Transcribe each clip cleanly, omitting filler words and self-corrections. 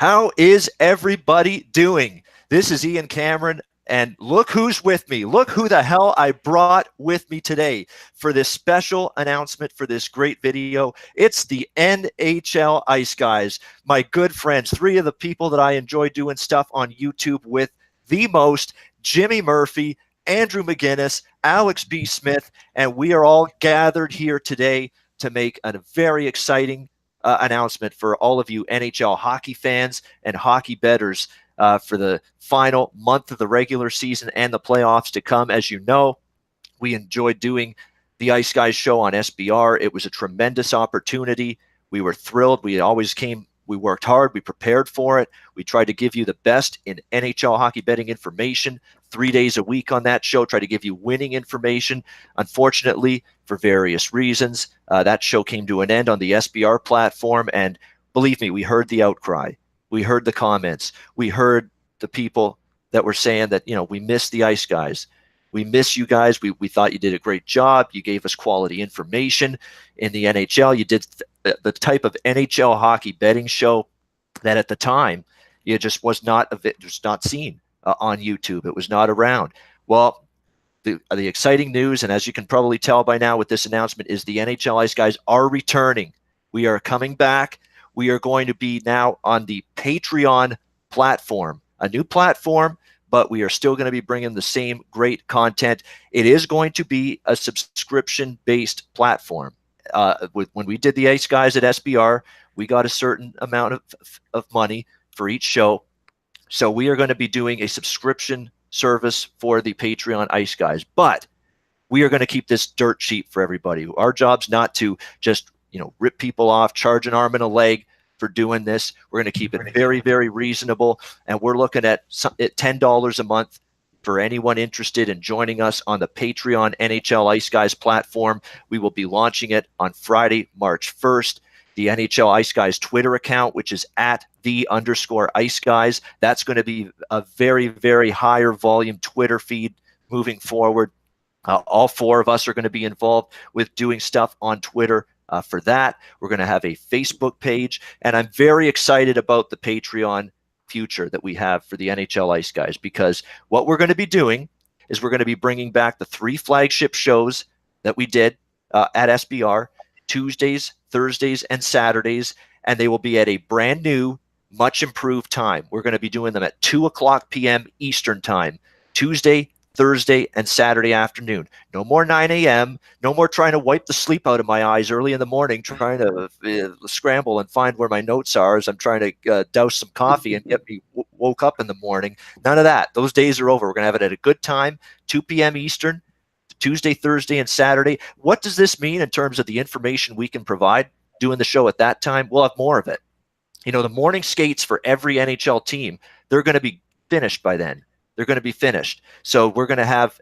How is everybody doing? This is Ian Cameron, and look who's with me. Look who the hell I brought with me today for this special announcement for this great video. It's the NHL Ice Guys, my good friends, three of the people that I enjoy doing stuff on YouTube with the most: Jimmy Murphy, Andrew McGinnis, Alex B. Smith, and we are all gathered here today to make a very exciting announcement for all of you NHL hockey fans and hockey bettors for the final month of the regular season and the playoffs to come. As you know, we enjoyed doing the Ice Guys show on SBR. It was a tremendous opportunity. We were thrilled. We worked hard. We prepared for it. We tried to give you the best in NHL hockey betting information 3 days a week on that show, try to give you winning information. Unfortunately, for various reasons, that show came to an end on the SBR platform. And believe me, we heard the outcry. We heard the comments. We heard the people that were saying that, we miss the Ice Guys. We miss you guys. We thought you did a great job. You gave us quality information in the NHL. You did the type of NHL hockey betting show that at the time it just was not seen on YouTube. It was not around. Well, the exciting news, and as you can probably tell by now with this announcement, is the NHL Ice Guys are returning. We are coming back. We are going to be now on the Patreon platform, a new platform, but we are still going to be bringing the same great content. It is going to be a subscription-based platform. When we did the Ice Guys at SBR, we got a certain amount of money for each show. So we are going to be doing a subscription service for the Patreon Ice Guys, but we are going to keep this dirt cheap for everybody. Our job's not to just, rip people off, charge an arm and a leg for doing this. We're going to keep it very, very reasonable. And we're looking at $10 a month for anyone interested in joining us on the Patreon NHL Ice Guys platform. We will be launching it on Friday, March 1st. The NHL Ice Guys Twitter account, which is at @the_Ice Guys. That's going to be a very, very higher volume Twitter feed moving forward. All four of us are going to be involved with doing stuff on Twitter for that. We're going to have a Facebook page, and I'm very excited about the Patreon future that we have for the NHL Ice Guys, because what we're going to be doing is we're going to be bringing back the 3 flagship shows that we did at SBR, Tuesdays, Thursdays, and Saturdays, and they will be at a brand new, much improved time. We're going to be doing them at 2:00 p.m. Eastern time, Tuesday, Thursday, and Saturday afternoon. No more 9 a.m. No more trying to wipe the sleep out of my eyes early in the morning, trying to scramble and find where my notes are as I'm trying to douse some coffee and get me woke up in the morning. None of that. Those days are over. We're going to have it at a good time, 2 p.m. Eastern, Tuesday, Thursday, and Saturday. What does this mean in terms of the information we can provide doing the show at that time? We'll have more of it. The morning skates for every NHL team, they're going to be finished by then. They're going to be finished. So we're going to have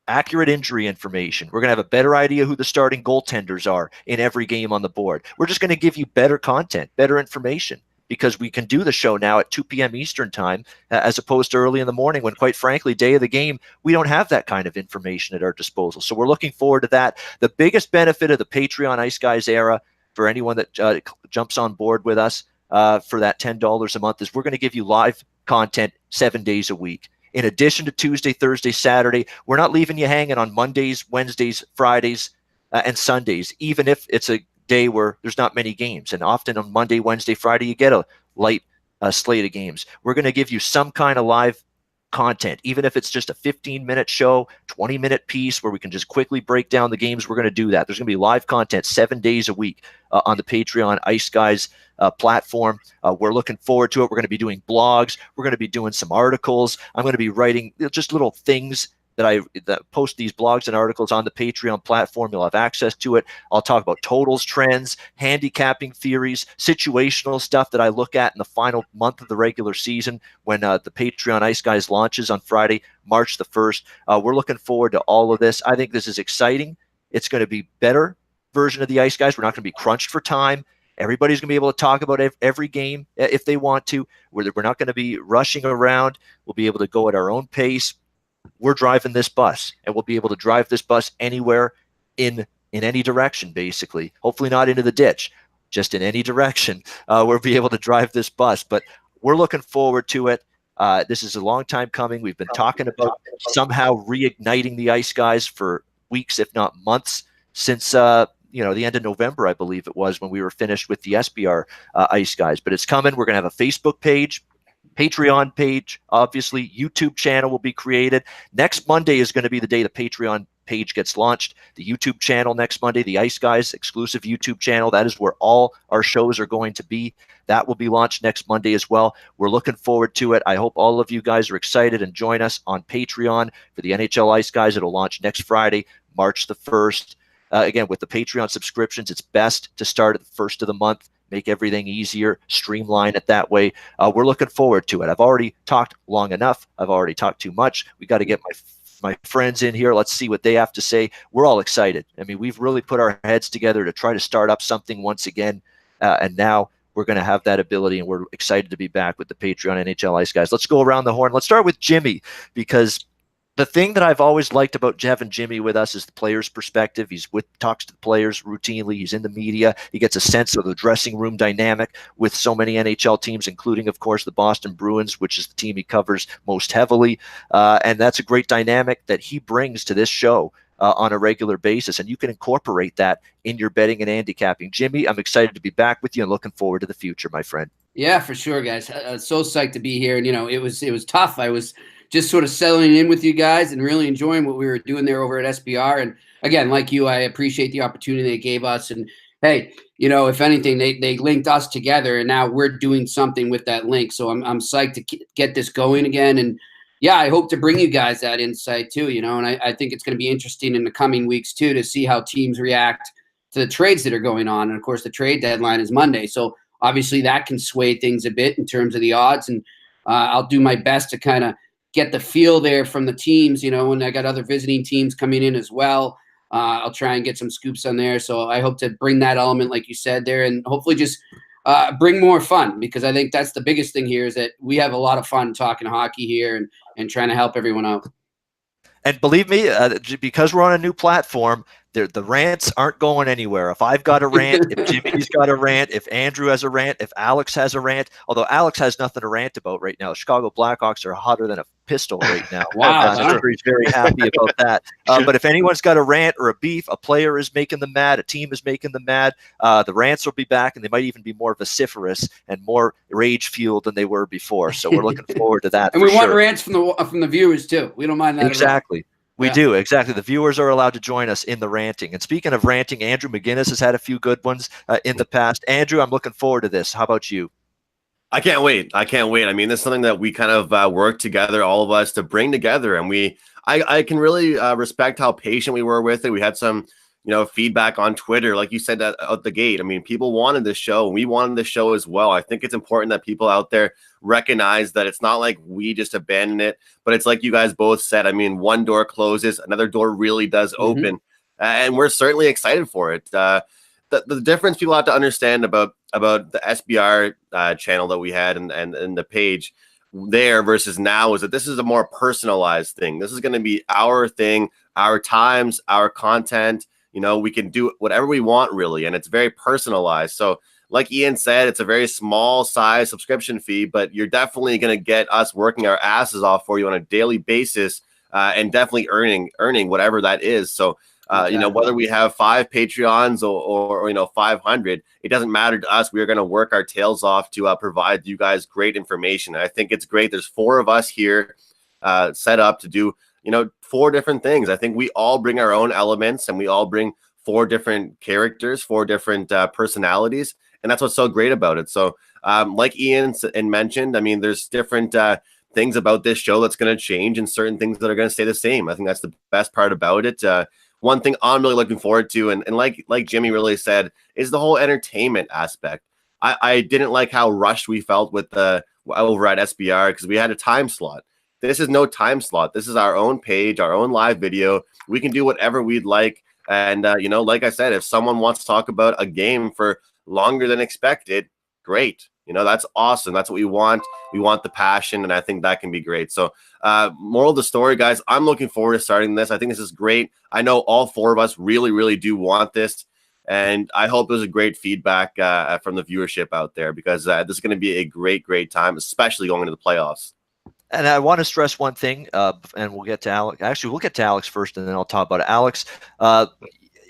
accurate injury information. We're going to have a better idea who the starting goaltenders are in every game on the board. We're just going to give you better content, better information, because we can do the show now at 2 p.m. Eastern time as opposed to early in the morning when, quite frankly, day of the game, we don't have that kind of information at our disposal. So we're looking forward to that. The biggest benefit of the Patreon Ice Guys era for anyone that jumps on board with us for that $10 a month is we're going to give you live content 7 days a week. In addition to Tuesday, Thursday, Saturday, we're not leaving you hanging on Mondays, Wednesdays, Fridays, and Sundays, even if it's a day where there's not many games. And often on Monday, Wednesday, Friday, you get a light slate of games. We're going to give you some kind of live content, even if it's just a 15-minute show, 20-minute piece where we can just quickly break down the games. We're going to do that. There's going to be live content 7 days a week on the Patreon Ice Guys platform. We're looking forward to it. We're going to be doing blogs. We're going to be doing some articles. I'm going to be writing just little things that post these blogs and articles on the Patreon platform. You'll have access to it. I'll talk about totals, trends, handicapping theories, situational stuff that I look at in the final month of the regular season when the Patreon Ice Guys launches on Friday, March the 1st. We're looking forward to all of this. I think this is exciting. It's going to be better version of the Ice Guys. We're not going to be crunched for time. Everybody's going to be able to talk about every game if they want to. We're not going to be rushing around. We'll be able to go at our own pace. We're driving this bus, and we'll be able to drive this bus anywhere in any direction, basically. Hopefully not into the ditch, just in any direction. We'll be able to drive this bus. But we're looking forward to it. This is a long time coming. We've been talking about somehow reigniting the Ice Guys for weeks, if not months, since the end of November, I believe it was, when we were finished with the SBR Ice Guys. But it's coming. We're going to have a Facebook page, Patreon page, obviously. YouTube channel will be created. Next Monday is going to be the day the Patreon page gets launched. The YouTube channel next Monday, the Ice Guys exclusive YouTube channel, that is where all our shows are going to be. That will be launched next Monday as well. We're looking forward to it. I hope all of you guys are excited and join us on Patreon for the NHL Ice Guys. It'll launch next Friday, March the 1st. Again, with the Patreon subscriptions, it's best to start at the first of the month. Make everything easier, streamline it that way. We're looking forward to it. I've already talked long enough. I've already talked too much. We got to get my friends in here. Let's see what they have to say. We're all excited. I mean, we've really put our heads together to try to start up something once again, and now we're going to have that ability, and we're excited to be back with the Patreon NHL Ice Guys. Let's go around the horn. Let's start with Jimmy, because the thing that I've always liked about Jeff and Jimmy with us is the player's perspective. Talks to the players routinely. He's in the media. He gets a sense of the dressing room dynamic with so many NHL teams, including, of course, the Boston Bruins, which is the team he covers most heavily. And that's a great dynamic that he brings to this show on a regular basis. And you can incorporate that in your betting and handicapping. Jimmy, I'm excited to be back with you and looking forward to the future, my friend. Yeah, for sure, guys. So psyched to be here. And, it was tough. I was just sort of settling in with you guys and really enjoying what we were doing there over at SBR. And again, like you, I appreciate the opportunity they gave us. And hey, if anything, they linked us together, and now we're doing something with that link. So I'm psyched to get this going again. And yeah, I hope to bring you guys that insight too, and I think it's going to be interesting in the coming weeks too, to see how teams react to the trades that are going on. And of course, the trade deadline is Monday. So obviously that can sway things a bit in terms of the odds. And I'll do my best to kind of get the feel there from the teams, when I got other visiting teams coming in as well. I'll try and get some scoops on there. So I hope to bring that element, like you said there, and hopefully just bring more fun, because I think that's the biggest thing here, is that we have a lot of fun talking hockey here and trying to help everyone out. And believe me, because we're on a new platform, the rants aren't going anywhere. If I've got a rant, if Jimmy's got a rant, if Andrew has a rant, if Alex has a rant, although Alex has nothing to rant about right now. The Chicago Blackhawks are hotter than a pistol right now. Wow. I'm sure he's very happy about that. But if anyone's got a rant or a beef, a player is making them mad, a team is making them mad, the rants will be back, and they might even be more vociferous and more rage-fueled than they were before. So we're looking forward to that. And we want rants from the viewers too. We don't mind that. Exactly. We do, exactly. The viewers are allowed to join us in the ranting. And speaking of ranting, Andrew McGinnis has had a few good ones in the past. Andrew, I'm looking forward to this. How about you? I can't wait. I mean, this is something that we kind of work together, all of us, to bring together. And I can really respect how patient we were with it. We had some, feedback on Twitter, like you said, out the gate. I mean, people wanted this show, and we wanted this show as well. I think it's important that people out there recognize that it's not like we just abandon it, but it's like you guys both said. I mean, one door closes, another door really does open, and we're certainly excited for it. The difference people have to understand about the SBR channel that we had and the page there versus now is that this is a more personalized thing. This is going to be our thing, our times, our content. We can do whatever we want, really, and it's very personalized. So like Ian said, it's a very small size subscription fee, but you're definitely going to get us working our asses off for you on a daily basis, and definitely earning whatever that is. So, whether we have 5 Patreons or 500, it doesn't matter to us. We are going to work our tails off to provide you guys great information. And I think it's great. There's 4 of us here set up to do 4 different things. I think we all bring our own elements, and we all bring 4 different characters, 4 different personalities. And that's what's so great about it. So like Ian mentioned, I mean, there's different things about this show that's going to change and certain things that are going to stay the same. I think that's the best part about it. One thing I'm really looking forward to, and like Jimmy really said, is the whole entertainment aspect. I didn't like how rushed we felt with over at SBR, because we had a time slot. This is no time slot. This is our own page, our own live video. We can do whatever we'd like. And, like I said, if someone wants to talk about a game for longer than expected, great. That's awesome. That's what we want. We want the passion, and I think that can be great. So moral of the story, guys, I'm looking forward to starting this. I think this is great. I know all 4 of us really, really do want this. And I hope there's a great feedback from the viewership out there, because this is going to be a great time, especially going into the playoffs. And I want to stress one thing, and we'll get to Alex. Actually, we'll get to Alex first, and then I'll talk about it. Alex,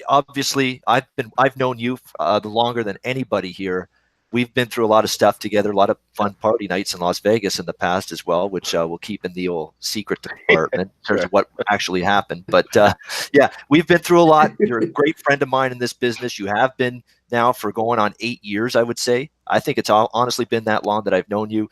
obviously, I've known you longer than anybody here. We've been through a lot of stuff together, a lot of fun party nights in Las Vegas in the past as well, which we'll keep in the old secret department in terms of what actually happened. But yeah, we've been through a lot. You're a great friend of mine in this business. You have been now for going on 8 years, I would say. I think it's honestly been that long that I've known you.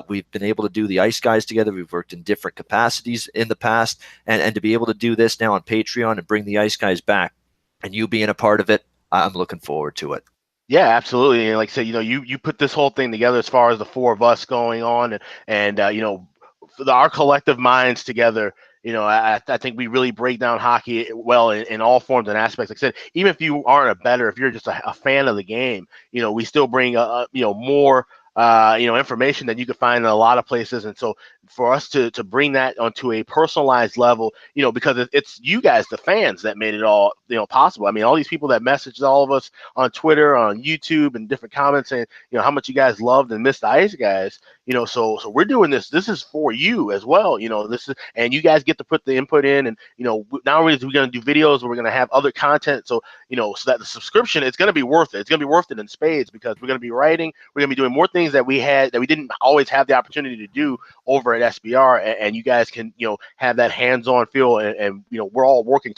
We've been able to do the Ice Guys together. We've worked in different capacities in the past, and to be able to do this now on Patreon and bring the Ice Guys back, and you being a part of it, I'm looking forward to it. Yeah, absolutely. And like I said, you put this whole thing together as far as the four of us going on, and our collective minds together. I think we really break down hockey well in all forms and aspects. Like I said, even if you aren't a bettor, if you're just a fan of the game, we still bring more information that you can find in a lot of places. And so for us to bring that onto a personalized level, because it's you guys, the fans, that made it all, possible. I mean, all these people that messaged all of us on Twitter, on YouTube, and different comments saying, how much you guys loved and missed the Ice Guys, so we're doing this. This is for you as well. This is, and you guys get to put the input in, and, not only are we going to do videos, but we're going to have other content. So, so that the subscription, it's going to be worth it. It's going to be worth it in spades, because we're going to be writing, we're going to be doing more things that we didn't always have the opportunity to do over at SBR, and you guys can have that hands-on feel, and we're all working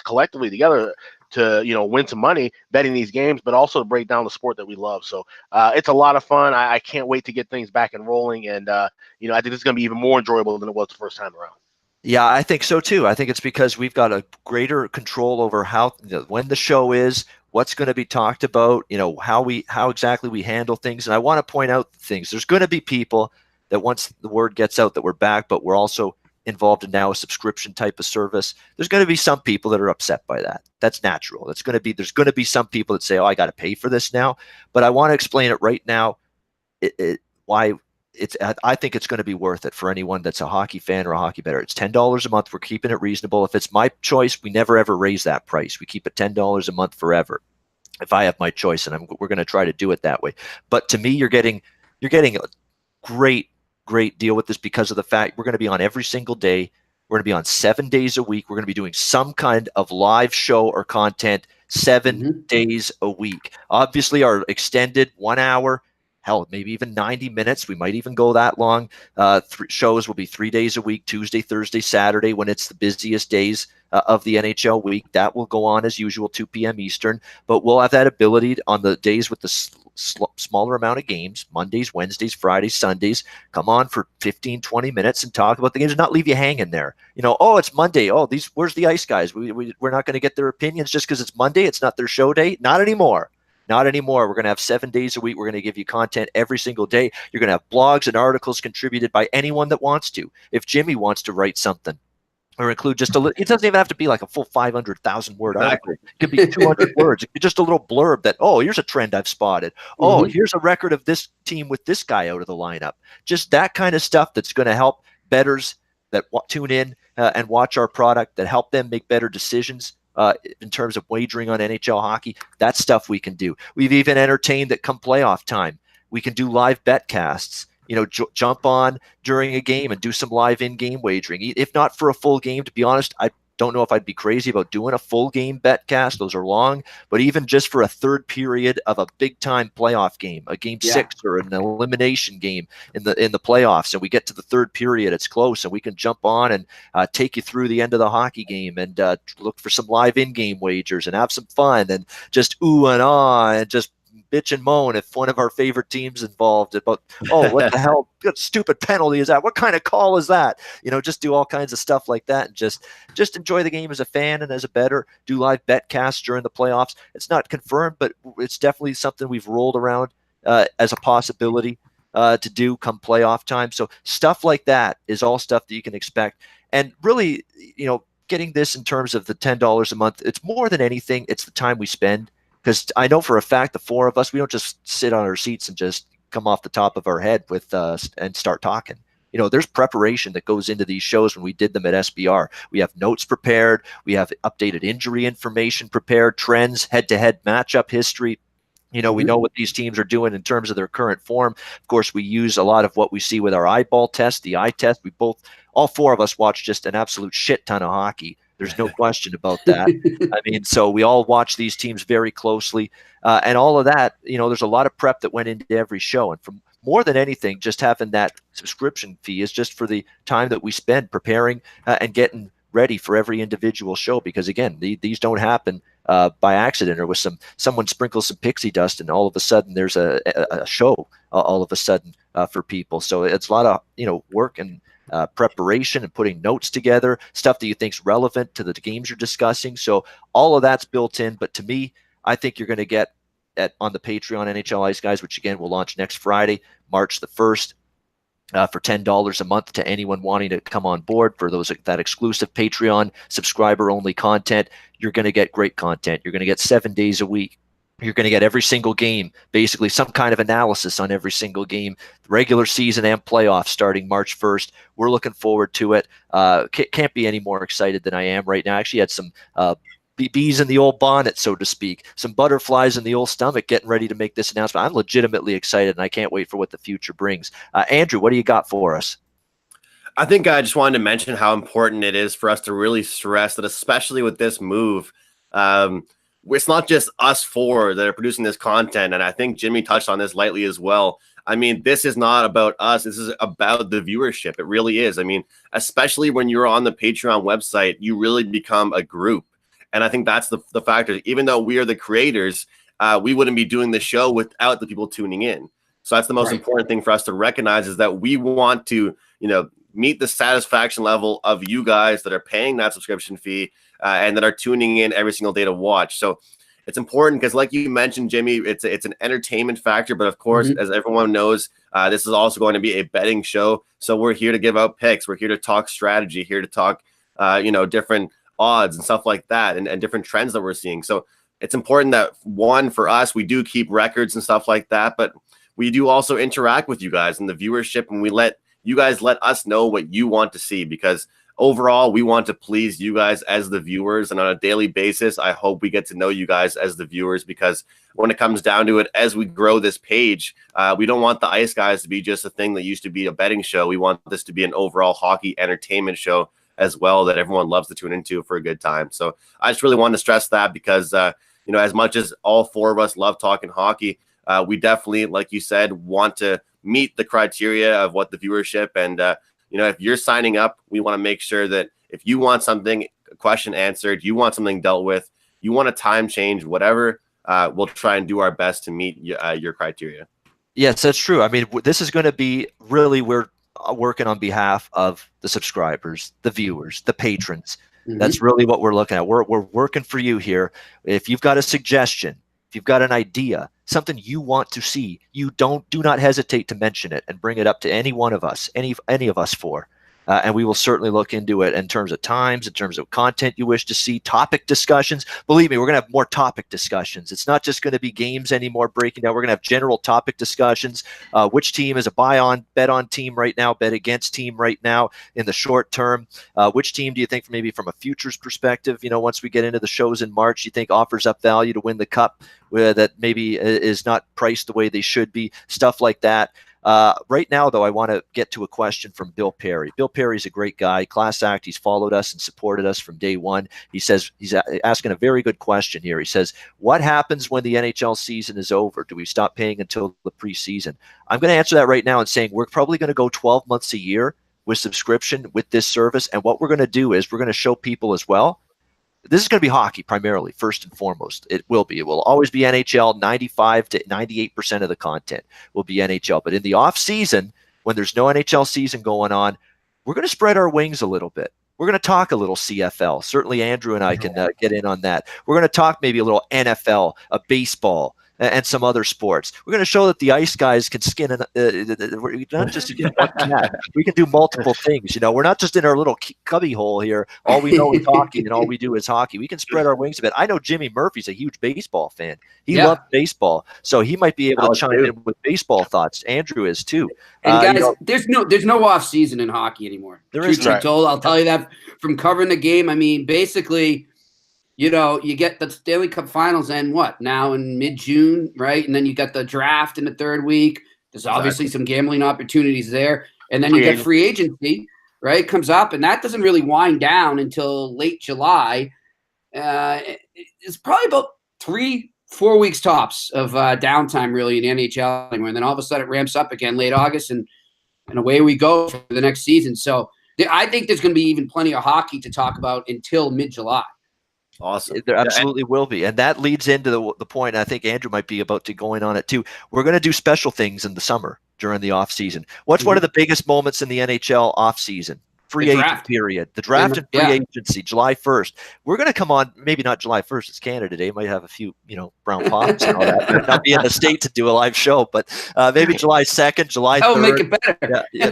collectively together to win some money betting these games, but also to break down the sport that we love. So it's a lot of fun. I can't wait to get things back and rolling, and I think this is going to be even more enjoyable than it was the first time around. Yeah, I think so too. I think it's because we've got a greater control over how when the show is, what's going to be talked about, how exactly we handle things. And I want to point out things. There's going to be people that once the word gets out that we're back, but we're also involved in now a subscription type of service. There's going to be some people that are upset by that. That's natural. There's going to be some people that say, "Oh, I got to pay for this now." But I want to explain it right now. Why I think it's going to be worth it for anyone that's a hockey fan or a hockey bettor. It's $10 a month. We're keeping it reasonable. If it's my choice, we never ever raise that price. We keep it $10 a month forever. If I have my choice, and we're going to try to do it that way. But to me, you're getting a great deal with this, because of the fact we're going to be on every single day. We're going to be on 7 days a week. We're going to be doing some kind of live show or content 7 days a week. Obviously, our extended 1 hour, hell, maybe even 90 minutes. We might even go that long. Shows will be 3 days a week, Tuesday, Thursday, Saturday, when it's the busiest days of the NHL week. That will go on as usual, 2 p.m. Eastern. But we'll have that ability on the days with the smaller amount of games, Mondays, Wednesdays, Fridays, Sundays, come on for 15, 20 minutes and talk about the games and not leave you hanging there. Oh, it's Monday. Oh, where's the Ice Guys? We're not going to get their opinions just because it's Monday. It's not their show day. Not anymore. Not anymore. We're going to have 7 days a week. We're going to give you content every single day. You're going to have blogs and articles contributed by anyone that wants to. If Jimmy wants to write something or include just a little, it doesn't even have to be like a full 500,000 word article. It could be 200 words. It could be just a little blurb that, oh, here's a trend I've spotted. Oh, here's a record of this team with this guy out of the lineup. Just that kind of stuff that's going to help bettors that tune in and watch our product, that help them make better decisions in terms of wagering on NHL hockey. That's stuff we can do. We've even entertained that come playoff time, we can do live bet casts. Jump on during a game and do some live in-game wagering. If not for a full game, to be honest, I don't know if I'd be crazy about doing a full game bet cast. Those are long, but even just for a third period of a big-time playoff game, a game 6 or an elimination game in the playoffs, and we get to the third period, it's close, and we can jump on and take you through the end of the hockey game and look for some live in-game wagers and have some fun and just ooh and ah and just bitch and moan if one of our favorite teams involved about, oh, what the hell, what stupid penalty is that? What kind of call is that? Just do all kinds of stuff like that and just enjoy the game as a fan and as a bettor. Do live bet casts during the playoffs. It's not confirmed, but it's definitely something we've rolled around as a possibility to do come playoff time. So stuff like that is all stuff that you can expect. And really, getting this in terms of the $10 a month, it's more than anything, it's the time we spend. Because I know for a fact the four of us, we don't just sit on our seats and just come off the top of our head with and start talking. there's preparation that goes into these shows when we did them at SBR. We have notes prepared. We have updated injury information prepared, trends, head-to-head matchup history. We know what these teams are doing in terms of their current form. Of course, we use a lot of what we see with our eyeball test, the eye test. All four of us watch just an absolute shit ton of hockey. There's no question about that. I mean, so we all watch these teams very closely. And all of that, there's a lot of prep that went into every show. And from more than anything, just having that subscription fee is just for the time that we spend preparing and getting ready for every individual show. Because again, these don't happen by accident or with someone sprinkles some pixie dust and all of a sudden there's a show all of a sudden for people. So it's a lot of work and preparation and putting notes together, stuff that you think's relevant to the games you're discussing. So all of that's built in. But to me, I think you're going to get on the Patreon NHL Ice Guys, which again will launch next Friday, March the 1st. For $10 a month to anyone wanting to come on board for that exclusive Patreon subscriber-only content. You're going to get great content. You're going to get 7 days a week. You're going to get every single game, basically some kind of analysis on every single game, regular season and playoffs starting March 1st. We're looking forward to it. Can't be any more excited than I am right now. I actually had some bees in the old bonnet, so to speak, some butterflies in the old stomach getting ready to make this announcement. I'm legitimately excited, and I can't wait for what the future brings. Andrew, what do you got for us? I think I just wanted to mention how important it is for us to really stress that, especially with this move, it's not just us four that are producing this content. And I think Jimmy touched on this lightly as well. I mean, this is not about us. This is about the viewership. It really is. I mean, especially when you're on the Patreon website, you really become a group. And I think that's the factor. Even though we are the creators, we wouldn't be doing the show without the people tuning in. So that's the most important thing for us to recognize, is that we want to, meet the satisfaction level of you guys that are paying that subscription fee and that are tuning in every single day to watch. So it's important because, like you mentioned, Jimmy, it's an entertainment factor. But of course, as everyone knows, this is also going to be a betting show. So we're here to give out picks. We're here to talk strategy, here to talk, different odds and stuff like that, and different trends that we're seeing. So it's important that, one, for us, we do keep records and stuff like that, but we do also interact with you guys and the viewership, and we let you guys let us know what you want to see, because overall we want to please you guys as the viewers. And on a daily basis, I hope we get to know you guys as the viewers, because when it comes down to it, as we grow this page, we don't want the Ice Guys to be just a thing that used to be a betting show. We want this to be an overall hockey entertainment show as well, that everyone loves to tune into for a good time. So I just really want to stress that, because as much as all four of us love talking hockey, we definitely, like you said, want to meet the criteria of what the viewership, and if you're signing up, we want to make sure that if you want a question answered, you want something dealt with, you want a time change, whatever, we'll try and do our best to meet your criteria. Yes, that's true. I mean, this is going to be really, we're working on behalf of the subscribers, the viewers, the patrons. That's really what we're looking at. We're working for you here. If you've got a suggestion, if you've got an idea, something you want to see, do not hesitate to mention it and bring it up to any one of us, any of us four. And we will certainly look into it in terms of times, in terms of content you wish to see, topic discussions. Believe me, we're going to have more topic discussions. It's not just going to be games anymore breaking down. We're going to have general topic discussions. Which team is a bet on team right now, bet against team right now in the short term? Which team do you think, maybe from a futures perspective, once we get into the shows in March, you think offers up value to win the cup that maybe is not priced the way they should be? Stuff like that. Right now, though, I want to get to a question from Bill Perry. Bill Perry's a great guy, class act. He's followed us and supported us from day one. He says he's asking a very good question here. He says, what happens when the NHL season is over? Do we stop paying until the preseason? I'm going to answer that right now and saying we're probably going to go 12 months a year with subscription with this service. And what we're going to do is we're going to show people as well. This is going to be hockey primarily, first and foremost. It will be. It will always be NHL. 95 to 98% of the content will be NHL. But in the off season, when there's no NHL season going on, we're going to spread our wings a little bit. We're going to talk a little CFL. Certainly Andrew and I can get in on that. We're going to talk maybe a little NFL, a baseball, and some other sports. We're going to show that the Ice Guys can skin we're not just in one cat. We can do multiple things. We're not just in our little cubby hole here. All we know is hockey, and all we do is hockey. We can spread our wings a bit. I know Jimmy Murphy's a huge baseball fan. He loves baseball, so he might be able to chime in with baseball thoughts. Andrew is too. And guys, there's no off season in hockey anymore. There is. Truth be told, I'll tell you that from covering the game. I mean, basically, you get the Stanley Cup Finals end now in mid-June, right? And then you got the draft in the third week. There's obviously some gambling opportunities there, and then you get free agency, right? Comes up, and that doesn't really wind down until late July. It's probably about 3-4 weeks tops of downtime really in the NHL anymore. And then all of a sudden it ramps up again late August and away we go for the next season. So I think there's going to be even plenty of hockey to talk about until mid-July. Awesome. There absolutely will be. And that leads into the point, I think Andrew might be about to going on it too. We're going to do special things in the summer during the off season. What's one of the biggest moments in the NHL off season? Free agent period. The draft and free agency, July 1st. We're going to come on, maybe not July 1st. It's Canada Day. Might have a few, brown pops and all that. Might not be in the state to do a live show, but maybe July 2nd, July 3rd. Oh, make it better. Yeah,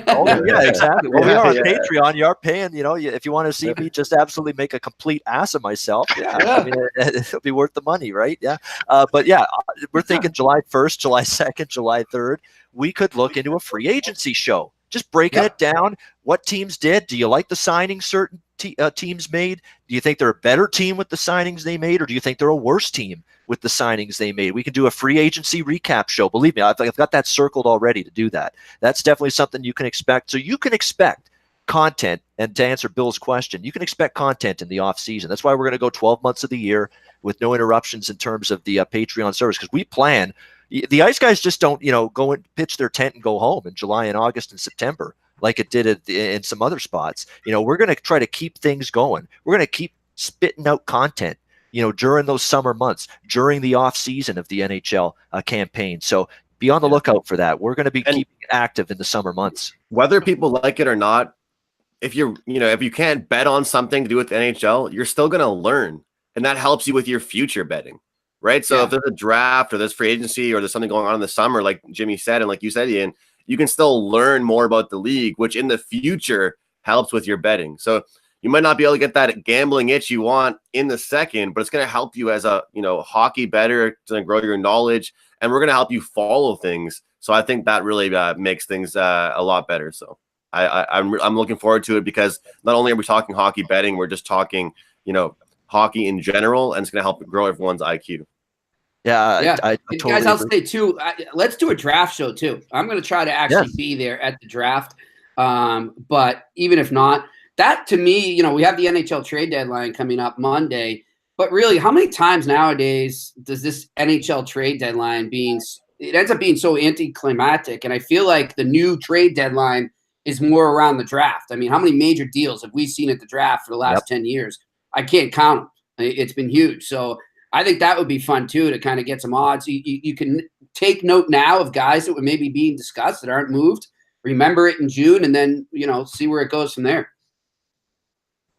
exactly. Well, we are on Patreon. You are paying, if you want to see me just absolutely make a complete ass of myself, I mean, it'll be worth the money, right? Yeah. But yeah, we're thinking July 1st, July 2nd, July 3rd. We could look into a free agency show. Just breaking it down, what teams did. Do you like the signings certain teams made? Do you think they're a better team with the signings they made, or do you think they're a worse team with the signings they made? We can do a free agency recap show. Believe me, I've got that circled already to do that. That's definitely something you can expect. So you can expect content, and to answer Bill's question, you can expect content in the off season. That's why we're going to go 12 months of the year with no interruptions in terms of the Patreon service, because we plan. The Ice Guys just don't, go and pitch their tent and go home in July and August and September like it did in some other spots. We're going to try to keep things going. We're going to keep spitting out content, during those summer months, during the off season of the NHL campaign. So be on the lookout for that. We're going to be keeping active in the summer months. Whether people like it or not, if if you can't bet on something to do with the NHL, you're still going to learn, and that helps you with your future betting. Right. So if there's a draft or there's free agency or there's something going on in the summer, like Jimmy said, and like you said, Ian, you can still learn more about the league, which in the future helps with your betting. So you might not be able to get that gambling itch you want in the second, but it's going to help you as a, hockey bettor. It's going to grow your knowledge, and we're going to help you follow things. So I think that really makes things a lot better. So I'm looking forward to it, because not only are we talking hockey betting, we're just talking, hockey in general, and it's going to help grow everyone's IQ. I totally guys, I'll agree. say too, let's do a draft show too. I'm going to try to actually be there at the draft. But even if not, that to me, we have the NHL trade deadline coming up Monday, but really how many times nowadays does this NHL trade deadline it ends up being so anticlimactic? And I feel like the new trade deadline is more around the draft. I mean, how many major deals have we seen at the draft for the last 10 years? I can't count them. It's been huge. So I think that would be fun too, to kind of get some odds. You can take note now of guys that were maybe being discussed that aren't moved. Remember it in June, and then, see where it goes from there.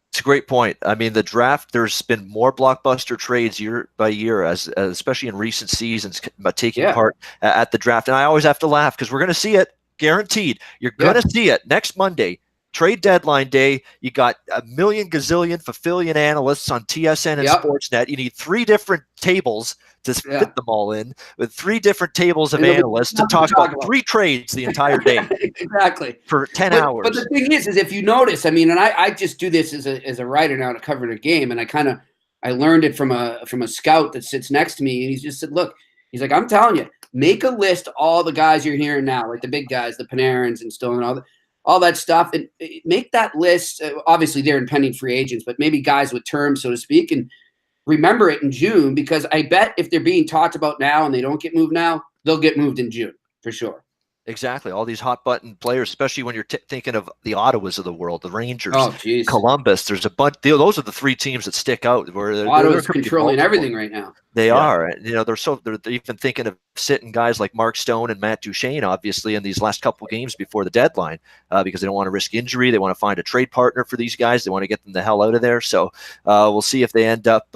It's a great point. I mean, the draft, there's been more blockbuster trades year by year, especially in recent seasons, taking part at the draft. And I always have to laugh, because we're going to see it, guaranteed. You're going to see it next Monday. Trade deadline day, you got a million gazillion fulfillion analysts on TSN and Sportsnet. You need 3 different tables to fit them all in, with 3 different tables of analysts to talk about 3 trades the entire day. Exactly. For 10 hours. But the thing is if you notice, I mean, and I just do this as a writer now to cover the game, and I learned it from a scout that sits next to me, and he's just said, look, he's like, I'm telling you, make a list of all the guys you're hearing now, like the big guys, the Panarins and Stone and all that stuff, and make that list. Obviously, they're impending free agents, but maybe guys with terms, so to speak, and remember it in June, because I bet if they're being talked about now and they don't get moved now, they'll get moved in June for sure. Exactly. All these hot button players, especially when you're thinking of the Ottawas of the world, the Rangers, Columbus. There's a bunch. Those are the 3 teams that stick out. Where Ottawa's controlling everything right now. They are. They're even thinking of sitting guys like Mark Stone and Matt Duchene, obviously, in these last couple games before the deadline, because they don't want to risk injury. They want to find a trade partner for these guys. They want to get them the hell out of there. So we'll see if they end up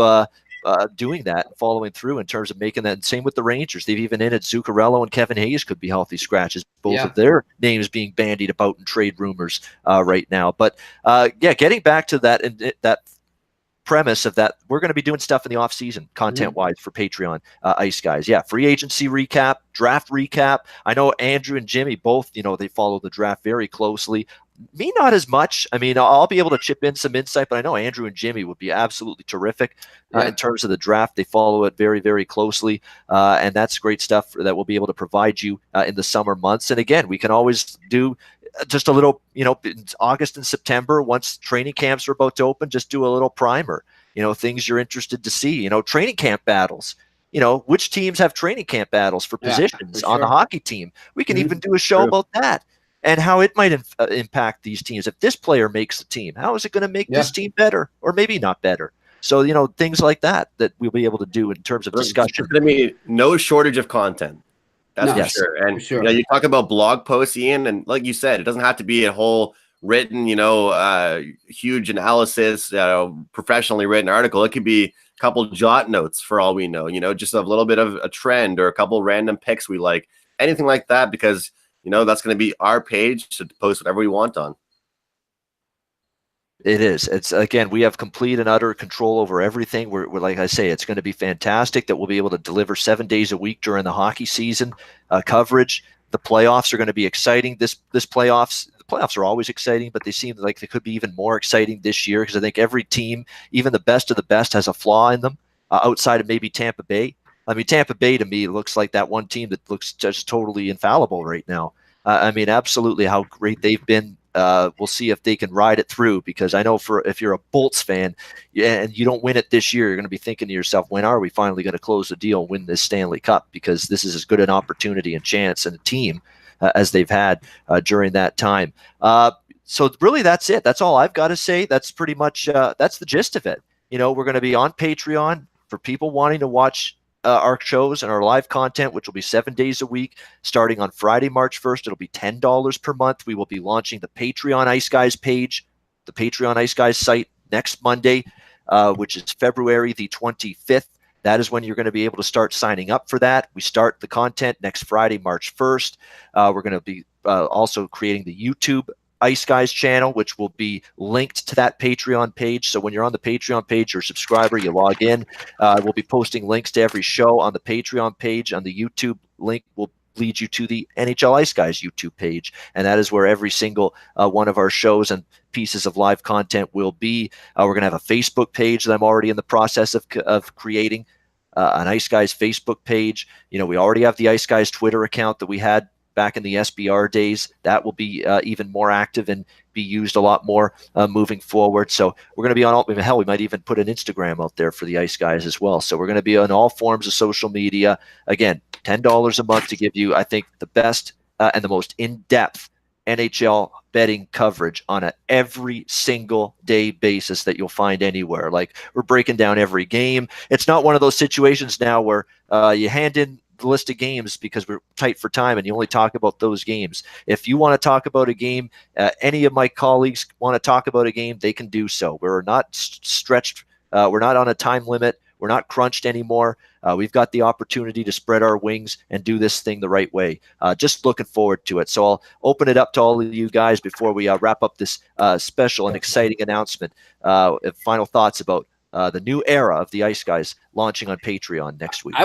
doing that and following through in terms of making that. Same with the Rangers. They've even in it Zuccarello and Kevin Hayes could be healthy scratches. Both of their names being bandied about in trade rumors right now. But getting back to that premise of that, we're going to be doing stuff in the off season content-wise for Patreon Ice Guys. Yeah, free agency recap, draft recap. I know Andrew and Jimmy both, they follow the draft very closely. Me, not as much. I mean, I'll be able to chip in some insight, but I know Andrew and Jimmy would be absolutely terrific in terms of the draft. They follow it very, very closely, and that's great stuff that we'll be able to provide you in the summer months. And again, we can always do just a little, in August and September, once training camps are about to open, just do a little primer, things you're interested to see, training camp battles. Which teams have training camp battles for positions on the hockey team. We can even do a show about that. And how it might impact these teams. If this player makes the team, how is it going to make this team better or maybe not better? So, things like that we'll be able to do in terms of discussion. I mean, no shortage of content. That's for sure. And you talk about blog posts, Ian, and like you said, it doesn't have to be a whole written, huge analysis, professionally written article. It could be a couple jot notes for all we know, just a little bit of a trend or a couple random picks we like, anything like that, because that's going to be our page to post whatever we want on. It is. It's, again, we have complete and utter control over everything. We're like I say, it's going to be fantastic that we'll be able to deliver 7 days a week during the hockey season coverage. The playoffs are going to be exciting. The playoffs are always exciting, but they seem like they could be even more exciting this year because I think every team, even the best of the best, has a flaw in them outside of maybe Tampa Bay. I mean, Tampa Bay to me looks like that one team that looks just totally infallible right now. I mean, absolutely how great they've been. We'll see if they can ride it through, because I know if you're a Bolts fan and you don't win it this year, you're going to be thinking to yourself, when are we finally going to close the deal and win this Stanley Cup? Because this is as good an opportunity and chance and a team as they've had during that time. So really that's it. That's all I've got to say. That's pretty much that's the gist of it. We're going to be on Patreon for people wanting to watch our shows and our live content, which will be 7 days a week, starting on Friday, March 1st. It'll be $10 per month. We will be launching the Patreon Ice Guys page, the Patreon Ice Guys site next Monday, which is February the 25th. That is when you're going to be able to start signing up for that. We start the content next Friday, March 1st. We're going to be also creating the YouTube Ice Guys channel, which will be linked to that Patreon page. So when you're on the Patreon page, you're a subscriber, you log in. We'll be posting links to every show on the Patreon page. On the YouTube link will lead you to the NHL Ice Guys YouTube page. And that is where every single one of our shows and pieces of live content will be. We're going to have a Facebook page that I'm already in the process of creating, an Ice Guys Facebook page. We already have the Ice Guys Twitter account that we had back in the SBR days. That will be even more active and be used a lot more moving forward. So we're going to be on hell, we might even put an Instagram out there for the Ice Guys as well. So we're going to be on all forms of social media. Again, $10 a month to give you, I think, the best and the most in-depth NHL betting coverage on a every single day basis that you'll find anywhere. Like, we're breaking down every game. It's not one of those situations now where you hand in the list of games because we're tight for time and you only talk about those games. If you want to talk about a game, any of my colleagues want to talk about a game, they can do so. We're not stretched. We're not on a time limit. We're not crunched anymore. We've got the opportunity to spread our wings and do this thing the right way. Just looking forward to it. So I'll open it up to all of you guys before we wrap up this special and exciting announcement. Final thoughts about the new era of the Ice Guys launching on Patreon next week.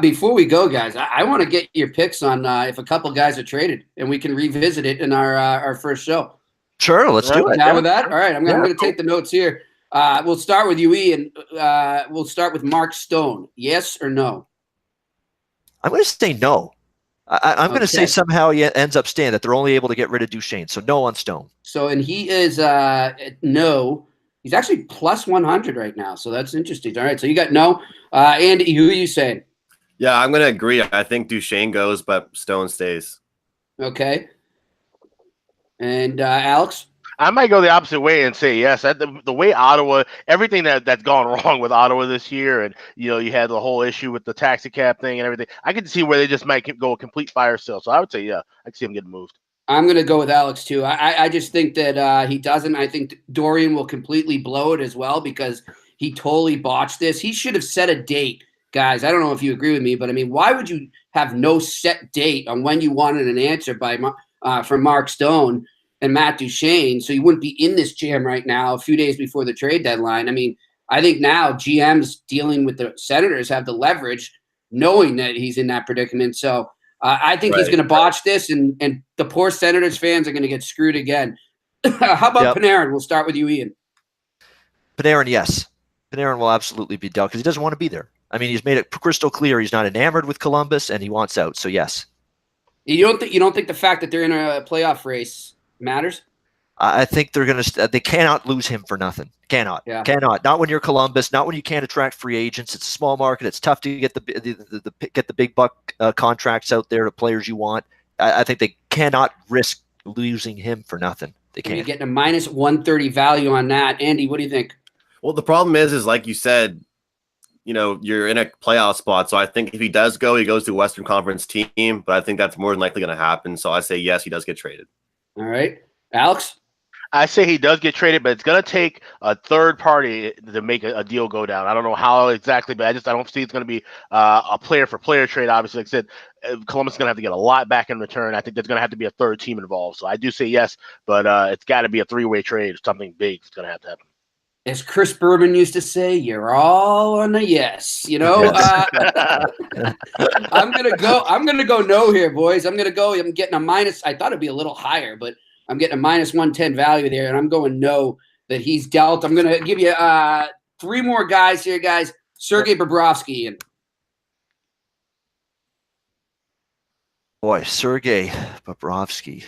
Before we go, guys, I want to get your picks on if a couple guys are traded, and we can revisit it in our first show. Sure, let's do it. Down with that? All right, I'm going to take the notes here. We'll start with you, Ian. We'll start with Mark Stone. Yes or no? I'm going to say no. I'm going to say somehow he ends up staying, that they're only able to get rid of Duchesne. So no on Stone. So, and he is no. He's actually plus 100 right now, so that's interesting. All right, so you got no. Andy, who are you saying? Yeah, I'm going to agree. I think Duchesne goes, but Stone stays. Okay. And Alex? I might go the opposite way and say yes. The way Ottawa, everything that's gone wrong with Ottawa this year, and you had the whole issue with the taxi cab thing and everything. I could see where they just might go a complete fire sale. So I would say, yeah, I could see him getting moved. I'm going to go with Alex too. I just think that he doesn't. I think Dorian will completely blow it as well, because he totally botched this. He should have set a date, guys. I don't know if you agree with me, but I mean, why would you have no set date on when you wanted an answer from Mark Stone and Matt Duchene, so you wouldn't be in this jam right now a few days before the trade deadline? I mean, I think now GMs dealing with the Senators have the leverage knowing that he's in that predicament. So I think he's going to botch this, and the poor Senators fans are going to get screwed again. How about Panarin? We'll start with you, Ian. Panarin, yes. Panarin will absolutely be dealt because he doesn't want to be there. I mean, he's made it crystal clear he's not enamored with Columbus, and he wants out. So yes. You don't think the fact that they're in a playoff race matters? I think they cannot lose him for nothing. Cannot. Not when you're Columbus. Not when you can't attract free agents. It's a small market. It's tough to get the big buck contracts out there to players you want. I think they cannot risk losing him for nothing. They can't. You're getting a minus 130 value on that. Andy, what do you think? Well, the problem is like you said, you're in a playoff spot. So I think if he does go, he goes to a Western Conference team. But I think that's more than likely going to happen. So I say yes, he does get traded. All right, Alex. I say he does get traded, but it's going to take a third party to make a deal go down. I don't know how exactly, but I don't see it's going to be a player-for-player trade. Obviously, like I said, Columbus is going to have to get a lot back in return. I think there's going to have to be a third team involved. So I do say yes, but it's got to be a three-way trade. Something big is going to have to happen. As Chris Berman used to say, you're all on a yes. I'm gonna go no here, boys. I'm getting a minus. I thought it'd be a little higher, but I'm getting a minus 110 value there, and I'm going no that he's dealt. I'm going to give you three more guys here, guys. Sergei Bobrovsky. And boy, Sergei Bobrovsky.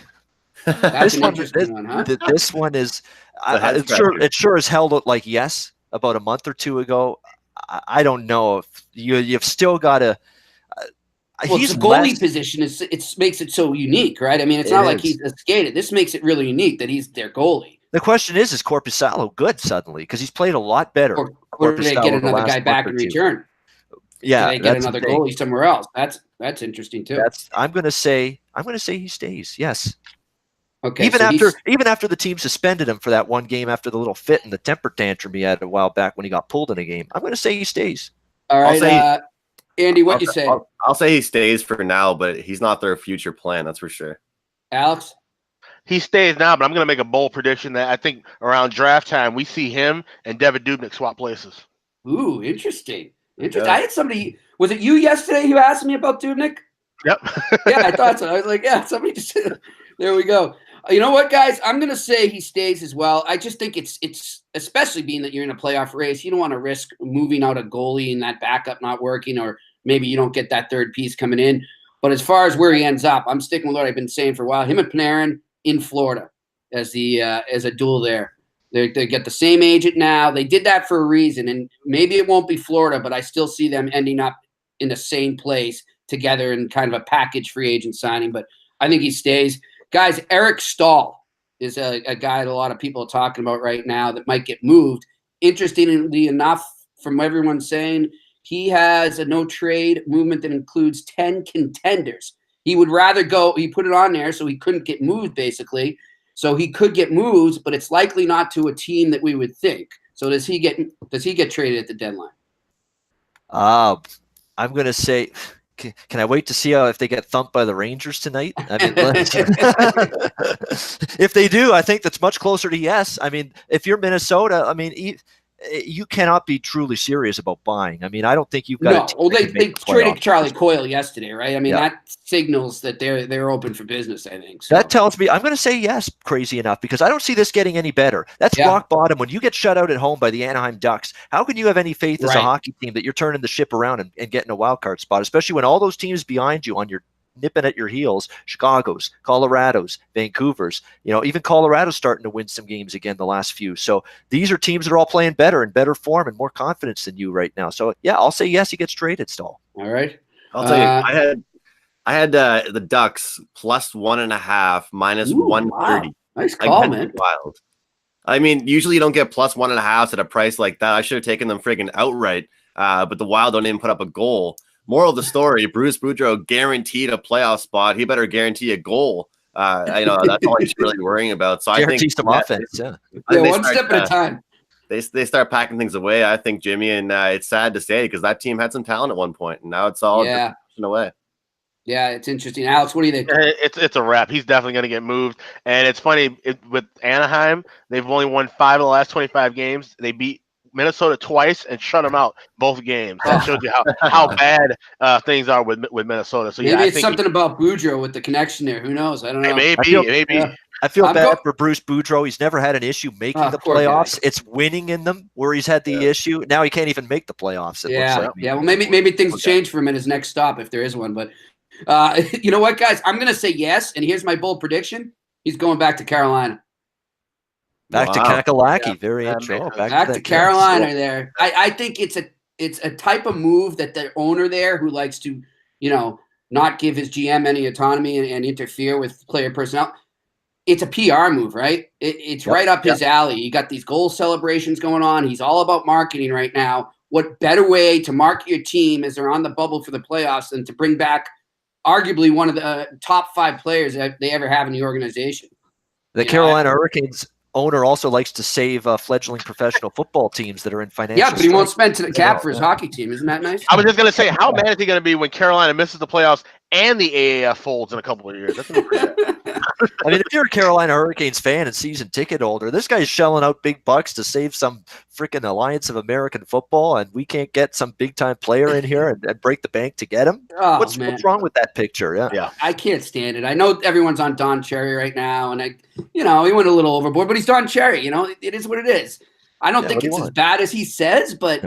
That's an interesting one, huh? This one is it sure as hell looked like yes about a month or two ago. I don't know if you've still got to. His goalie position makes it so unique, right? I mean, it's not like he's skated. This makes it really unique that he's their goalie. The question is Korpisalo good suddenly? Because he's played a lot better. Or do they get another guy back in return? Yeah, do they get another goalie somewhere else? That's interesting too. I'm going to say he stays. Yes. Okay. Even after the team suspended him for that one game after the little fit and the temper tantrum he had a while back when he got pulled in a game, I'm going to say he stays. All right. Andy, what you say? I'll say he stays for now, but he's not their future plan. That's for sure. Alex? He stays now, but I'm going to make a bold prediction that I think around draft time, we see him and Devin Dubnyk swap places. Ooh, interesting. Yeah. I had somebody, was it you yesterday who asked me about Dubnyk? Yep. Yeah, I thought so. I was like, yeah, somebody just, there we go. You know what, guys? I'm going to say he stays as well. I just think it's especially being that you're in a playoff race, you don't want to risk moving out a goalie and that backup not working, or maybe you don't get that third piece coming in. But as far as where he ends up, I'm sticking with what I've been saying for a while. Him and Panarin in Florida as a duel there. They get the same agent now. They did that for a reason, and maybe it won't be Florida, but I still see them ending up in the same place together in kind of a package free agent signing. But I think he stays. Guys, Eric Stahl is a guy that a lot of people are talking about right now that might get moved. Interestingly enough, from everyone saying, he has a no-trade movement that includes 10 contenders. He would rather go – he put it on there so he couldn't get moved, basically. So he could get moved, but it's likely not to a team that we would think. So does he get traded at the deadline? I'm going to say – can I wait to see if they get thumped by the Rangers tonight? I mean, if they do, I think that's much closer to yes. I mean, if you're Minnesota, I mean, you cannot be truly serious about buying. I mean, I don't think you've got. No, they traded Charlie Coyle yesterday, right? I mean, that signals that they're open for business. I think so. That tells me I'm going to say yes. Crazy enough, because I don't see this getting any better. That's rock bottom. When you get shut out at home by the Anaheim Ducks, how can you have any faith as a hockey team that you're turning the ship around and getting a wild card spot? Especially when all those teams behind you on your nipping at your heels, Chicago's, Colorado's, Vancouver's, even Colorado's starting to win some games again the last few. So these are teams that are all playing better and better form and more confidence than you right now. So yeah, I'll say yes, he gets traded, Stahl. All right. I'll tell you, I had the Ducks plus 1.5 minus 130. Wow. Nice call, man. Wild. I mean, usually you don't get plus 1.5 at a price like that. I should have taken them friggin' outright. But the Wild don't even put up a goal. Moral of the story, Bruce Boudreau guaranteed a playoff spot. He better guarantee a goal. I know that's all he's really worrying about. So guarantee I think some offense. Yeah, one step at a time. they start packing things away, I think, Jimmy, and it's sad to say because that team had some talent at one point, and now it's all just away. Yeah, it's interesting. Alex, what do you think? It's a wrap. He's definitely going to get moved. And it's funny, with Anaheim, they've only won 5 of the last 25 games. They beat Minnesota twice and shut them out both games. That shows you how bad things are with Minnesota. So maybe it's something about Boudreaux with the connection there. Who knows? I don't know. Maybe. I feel bad for Bruce Boudreau. He's never had an issue making the playoffs. Guy. It's winning in them where he's had the issue. Now he can't even make the playoffs. Well, maybe things change for him at his next stop if there is one. But you know what, guys? I'm going to say yes, and here's my bold prediction. He's going back to Carolina. Back to Kakalaki. Very interesting. Back to Carolina there. I think it's a type of move that the owner there who likes to, not give his GM any autonomy and interfere with player personnel. It's a PR move, right? It's right up his alley. You got these goal celebrations going on. He's all about marketing right now. What better way to market your team as they're on the bubble for the playoffs than to bring back arguably one of the top 5 players that they ever have in the organization? The Carolina Hurricanes owner also likes to save fledgling professional football teams that are in financial. Yeah, but he won't spend to the cap for his hockey team. Isn't that nice? I was just going to say, how mad is he going to be when Carolina misses the playoffs and the AAF folds in a couple of years? That's going to be pretty bad. I mean, if you're a Carolina Hurricanes fan and season ticket holder, this guy's shelling out big bucks to save some freaking Alliance of American Football, and we can't get some big-time player in here and break the bank to get him? What's wrong with that picture? Yeah. I can't stand it. I know everyone's on Don Cherry right now, and he went a little overboard, but he's Don Cherry. It is what it is. I don't think it's as bad as he says, but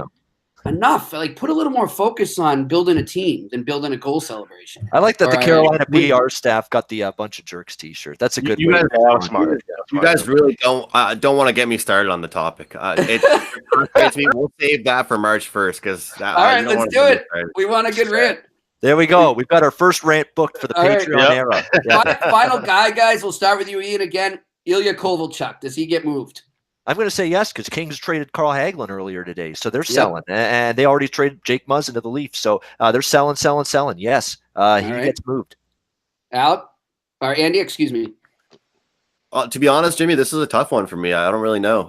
enough. Like, put a little more focus on building a team than building a goal celebration. I like that the Carolina PR staff got the bunch of jerks T-shirt. That's a good way. Smart. You guys really don't want to get me started on the topic. We'll save that for March 1st because. All right, let's do it. We want a good rant. There we go. We've got our first rant booked for the Patreon era. Final guy, guys. We'll start with you, Ian, again. Ilya Kovalchuk. Does he get moved? I'm going to say yes because Kings traded Carl Hagelin earlier today, so they're selling, and they already traded Jake Muzzin to the Leafs, so they're selling. Yes, he gets moved. Andy, excuse me. To be honest, Jimmy, this is a tough one for me. I don't really know.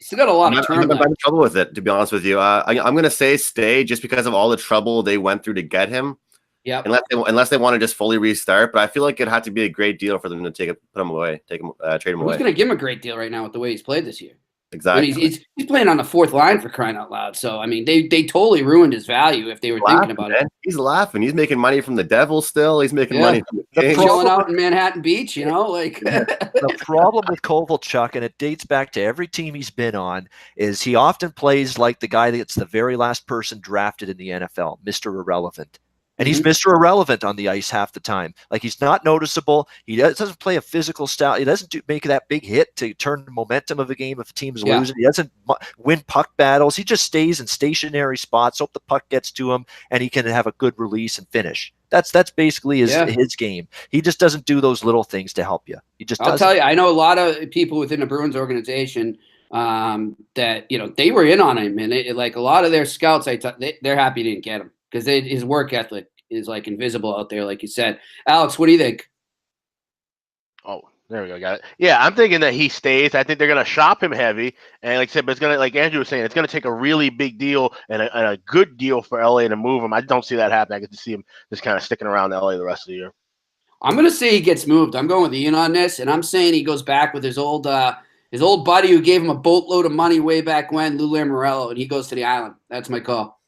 Still got a lot of turn. I'm having trouble with it, to be honest with you. I'm going to say stay just because of all the trouble they went through to get him. Yeah. Unless they want to just fully restart, but I feel like it had to be a great deal for them to trade him away. Who's going to give him a great deal right now with the way he's played this year? Exactly. I mean, he's playing on the 4th line for crying out loud. So I mean, they totally ruined his value if they were thinking about it. He's laughing. He's making money from the Devils still. He's making money from the Kings. Chilling out in Manhattan Beach, The problem with Kovalchuk, and it dates back to every team he's been on, is he often plays like the guy that's the very last person drafted in the NFL, Mr. Irrelevant. And he's Mr. Irrelevant on the ice half the time. Like, he's not noticeable. He doesn't play a physical style. He doesn't make that big hit to turn the momentum of a game if a team's losing. He doesn't win puck battles. He just stays in stationary spots, hope the puck gets to him, and he can have a good release and finish. That's basically his game. He just doesn't do those little things to help you. He just doesn't. I'll tell you, I know a lot of people within the Bruins organization that, they were in on him. And like a lot of their scouts, they're happy he didn't get him. Because his work ethic is like invisible out there, like you said. Alex, what do you think? Oh, there we go. Got it. Yeah, I'm thinking that he stays. I think they're going to shop him heavy. And like I said, but it's going to, like Andrew was saying, it's going to take a really big deal and a good deal for LA to move him. I don't see that happening. I get to see him just kind of sticking around LA the rest of the year. I'm going to say he gets moved. I'm going with Ian on this, and I'm saying he goes back with his old buddy who gave him a boatload of money way back when, Lou Lamoriello, and he goes to the island. That's my call.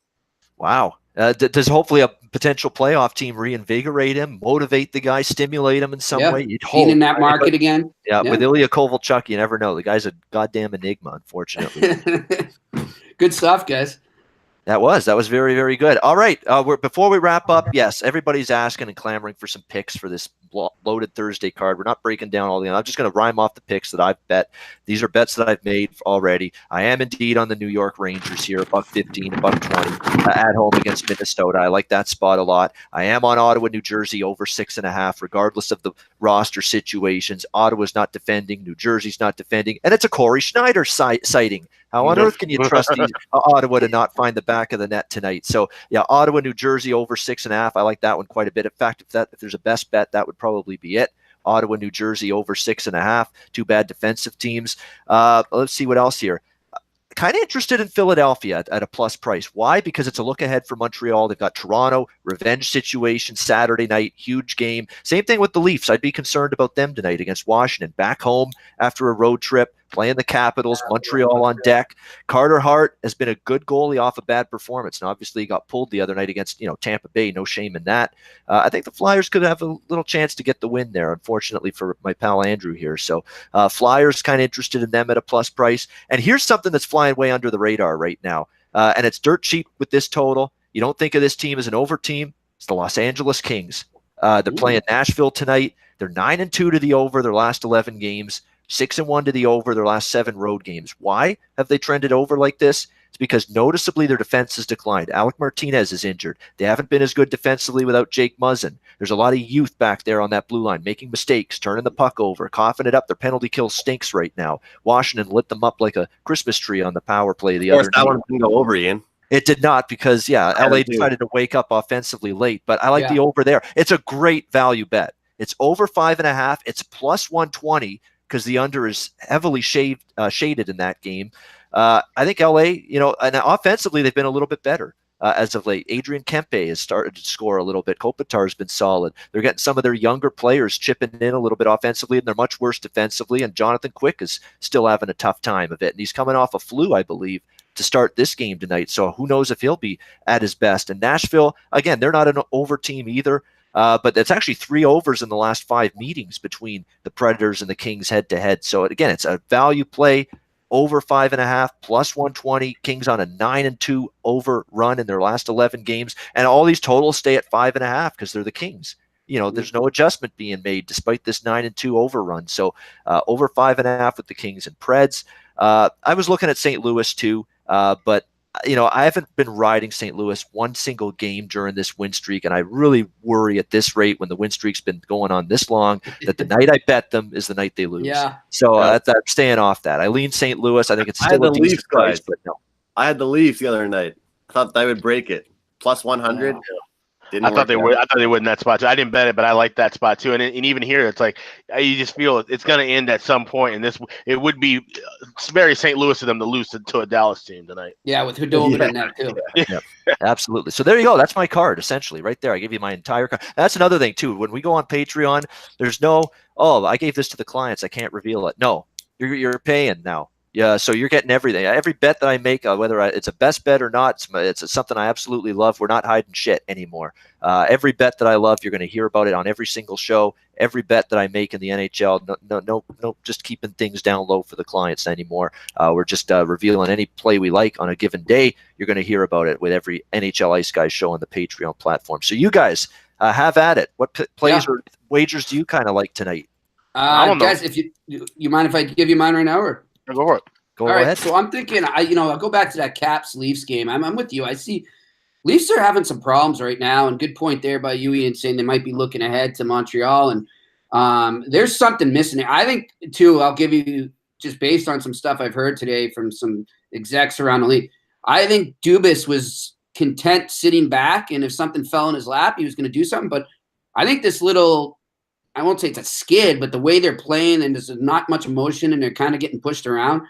Wow. Does hopefully a potential playoff team reinvigorate him, motivate the guy, stimulate him in some way? You'd hope. In that market again. Yeah, with Ilya Kovalchuk, you never know. The guy's a goddamn enigma, unfortunately. Good stuff, guys. That was very, very good. All right. Before we wrap up, yes, everybody's asking and clamoring for some picks for this loaded Thursday card. We're not breaking down all the. I'm just going to rhyme off the picks that I've bet. These are bets that I've made already. I am indeed on the New York Rangers here, $1.15, $1.20 at home against Minnesota. I like that spot a lot. I am on Ottawa, New Jersey over 6.5, regardless of the roster situations. Ottawa's not defending. New Jersey's not defending, and it's a Corey Schneider sighting. How on earth can you trust Ottawa to not find the back of the net tonight? So, yeah, Ottawa, New Jersey over 6.5. I like that one quite a bit. In fact, if there's a best bet, that would probably be it. Ottawa, New Jersey over 6.5. Two bad defensive teams. Let's see what else here. Kind of interested in Philadelphia at a plus price. Why? Because it's a look ahead for Montreal. They've got Toronto, revenge situation Saturday night, huge game. Same thing with the Leafs. I'd be concerned about them tonight against Washington. Back home after a road trip, playing the Capitals, Montreal on deck. Carter Hart has been a good goalie off a bad performance. And obviously he got pulled the other night against Tampa Bay. No shame in that. I think the Flyers could have a little chance to get the win there, unfortunately for my pal Andrew here. So Flyers kind of interested in them at a plus price. And here's something that's flying way under the radar right now. And it's dirt cheap with this total. You don't think of this team as an over team. It's the Los Angeles Kings. They're playing Nashville tonight. They're 9-2 to the over their last 11 games. 6-1 to the over their last 7 road games. Why have they trended over like this? It's because noticeably their defense has declined. Alec Martinez is injured. They haven't been as good defensively without Jake Muzzin. There's a lot of youth back there on that blue line, making mistakes, turning the puck over, coughing it up. Their penalty kill stinks right now. Washington lit them up like a Christmas tree on the power play the other night. That one didn't go over, Ian. It did not because, LA decided to wake up offensively late. But I like the over there. It's a great value bet. It's over 5.5. It's plus 120. Because the under is heavily shaded in that game. I think LA, and offensively, they've been a little bit better as of late. Adrian Kempe has started to score a little bit. Kopitar's been solid. They're getting some of their younger players chipping in a little bit offensively, and they're much worse defensively. And Jonathan Quick is still having a tough time of it. And he's coming off a flu, I believe, to start this game tonight. So who knows if he'll be at his best. And Nashville, again, they're not an over team either. But it's actually 3 overs in the last 5 meetings between the Predators and the Kings head-to-head. So, again, it's a value play, over 5.5, plus 120. Kings on a 9-2 over run in their last 11 games. And all these totals stay at 5.5 because they're the Kings. There's no adjustment being made despite this 9-2 over run. So, over 5.5 with the Kings and Preds. I was looking at St. Louis too, but I haven't been riding St. Louis one single game during this win streak, and I really worry at this rate when the win streak's been going on this long that the night I bet them is the night they lose. Yeah. So I'm staying off that. I lean St. Louis. I think it's still a decent price, but no. I had the Leafs the other night. I thought they would break it. Plus 100. I thought they would. I thought they would in that spot too. I didn't bet it, but I like that spot too. And even here, it's like you just feel it's going to end at some point. And it would be very St. Louis of them to lose to a Dallas team tonight. Yeah, with Hudobin in that too. Yeah, absolutely. So there you go. That's my card essentially right there. I give you my entire card. That's another thing too. When we go on Patreon, there's no I gave this to the clients. I can't reveal it. No, you're paying now. Yeah, so you're getting everything. Every bet that I make, whether it's a best bet or not, it's something I absolutely love. We're not hiding shit anymore. Every bet that I love, you're going to hear about it on every single show. Every bet that I make in the NHL, no, just keeping things down low for the clients anymore. We're just revealing any play we like on a given day. You're going to hear about it with every NHL Ice Guys show on the Patreon platform. So you guys have at it. What plays or wagers do you kind of like tonight? I don't know. Guys, if you mind if I give you mine right now, or Go for it. Go ahead. So I'm thinking, I'll go back to that Caps Leafs game. I'm with you. I see Leafs are having some problems right now, and good point there by you, Ian, saying they might be looking ahead to Montreal, and there's something missing there. I think too. I'll give you just based on some stuff I've heard today from some execs around the league. I think Dubas was content sitting back, and if something fell in his lap, he was going to do something. But I think this little, I won't say it's a skid, but the way they're playing and there's not much emotion and they're kind of getting pushed around.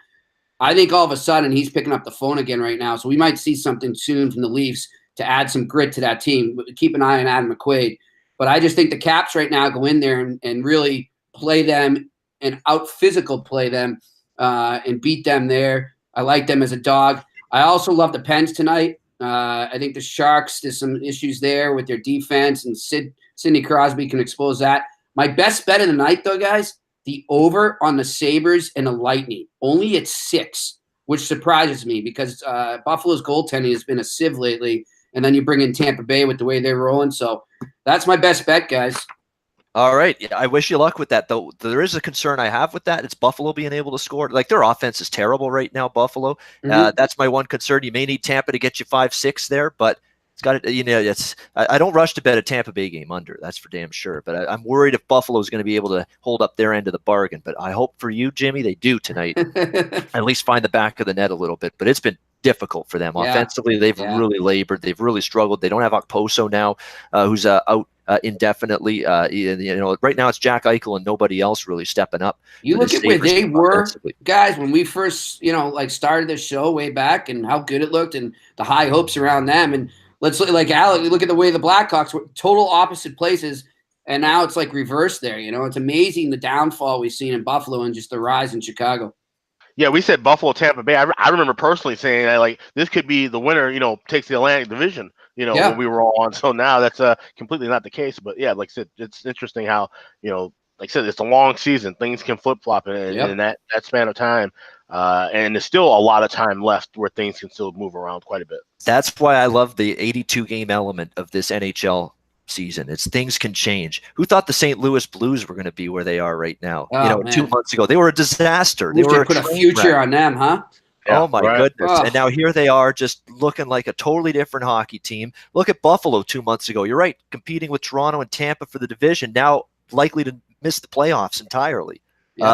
I think all of a sudden he's picking up the phone again right now. So we might see something soon from the Leafs to add some grit to that team. Keep an eye on Adam McQuaid. But I just think the Caps right now go in there and really play them and out-physical play them and beat them there. I like them as a dog. I also love the Pens tonight. I think the Sharks, there's some issues there with their defense, and Sidney Crosby can expose that. My best bet of the night, though, guys, the over on the Sabres and the Lightning. Only at 6, which surprises me because Buffalo's goaltending has been a sieve lately. And then you bring in Tampa Bay with the way they're rolling. So that's my best bet, guys. All right. I wish you luck with that, though. There is a concern I have with that. It's Buffalo being able to score. Like, their offense is terrible right now, Buffalo. That's my one concern. You may need Tampa to get you 5-6 there, but it's got to, I don't rush to bet a Tampa Bay game under. That's for damn sure. But I'm worried if Buffalo is going to be able to hold up their end of the bargain. But I hope for you, Jimmy, they do tonight. At least find the back of the net a little bit. But it's been difficult for them. Yeah. Offensively, they've really labored. They've really struggled. They don't have Okposo now, who's out indefinitely. Right now it's Jack Eichel and nobody else really stepping up. You look at where they were, guys, when we first, started the show way back, and how good it looked and the high hopes around them. And let's look, like Alec, look at the way the Blackhawks were total opposite places. And now it's like reverse there. It's amazing the downfall we've seen in Buffalo and just the rise in Chicago. Yeah, we said Buffalo, Tampa Bay. I remember personally saying that, like, this could be the winner, takes the Atlantic Division, when we were all on. So now that's completely not the case. But yeah, like I said, it's interesting how, like I said, it's a long season. Things can flip-flop in that span of time. And there's still a lot of time left where things can still move around quite a bit. That's why I love the 82-game element of this NHL season. It's things can change. Who thought the St. Louis Blues were going to be where they are right now? 2 months ago, they were a disaster. They were put a future on them, huh? Yeah, oh my goodness. Oh. And now here they are, just looking like a totally different hockey team. Look at Buffalo 2 months ago. You're right, competing with Toronto and Tampa for the division, now likely to miss the playoffs entirely.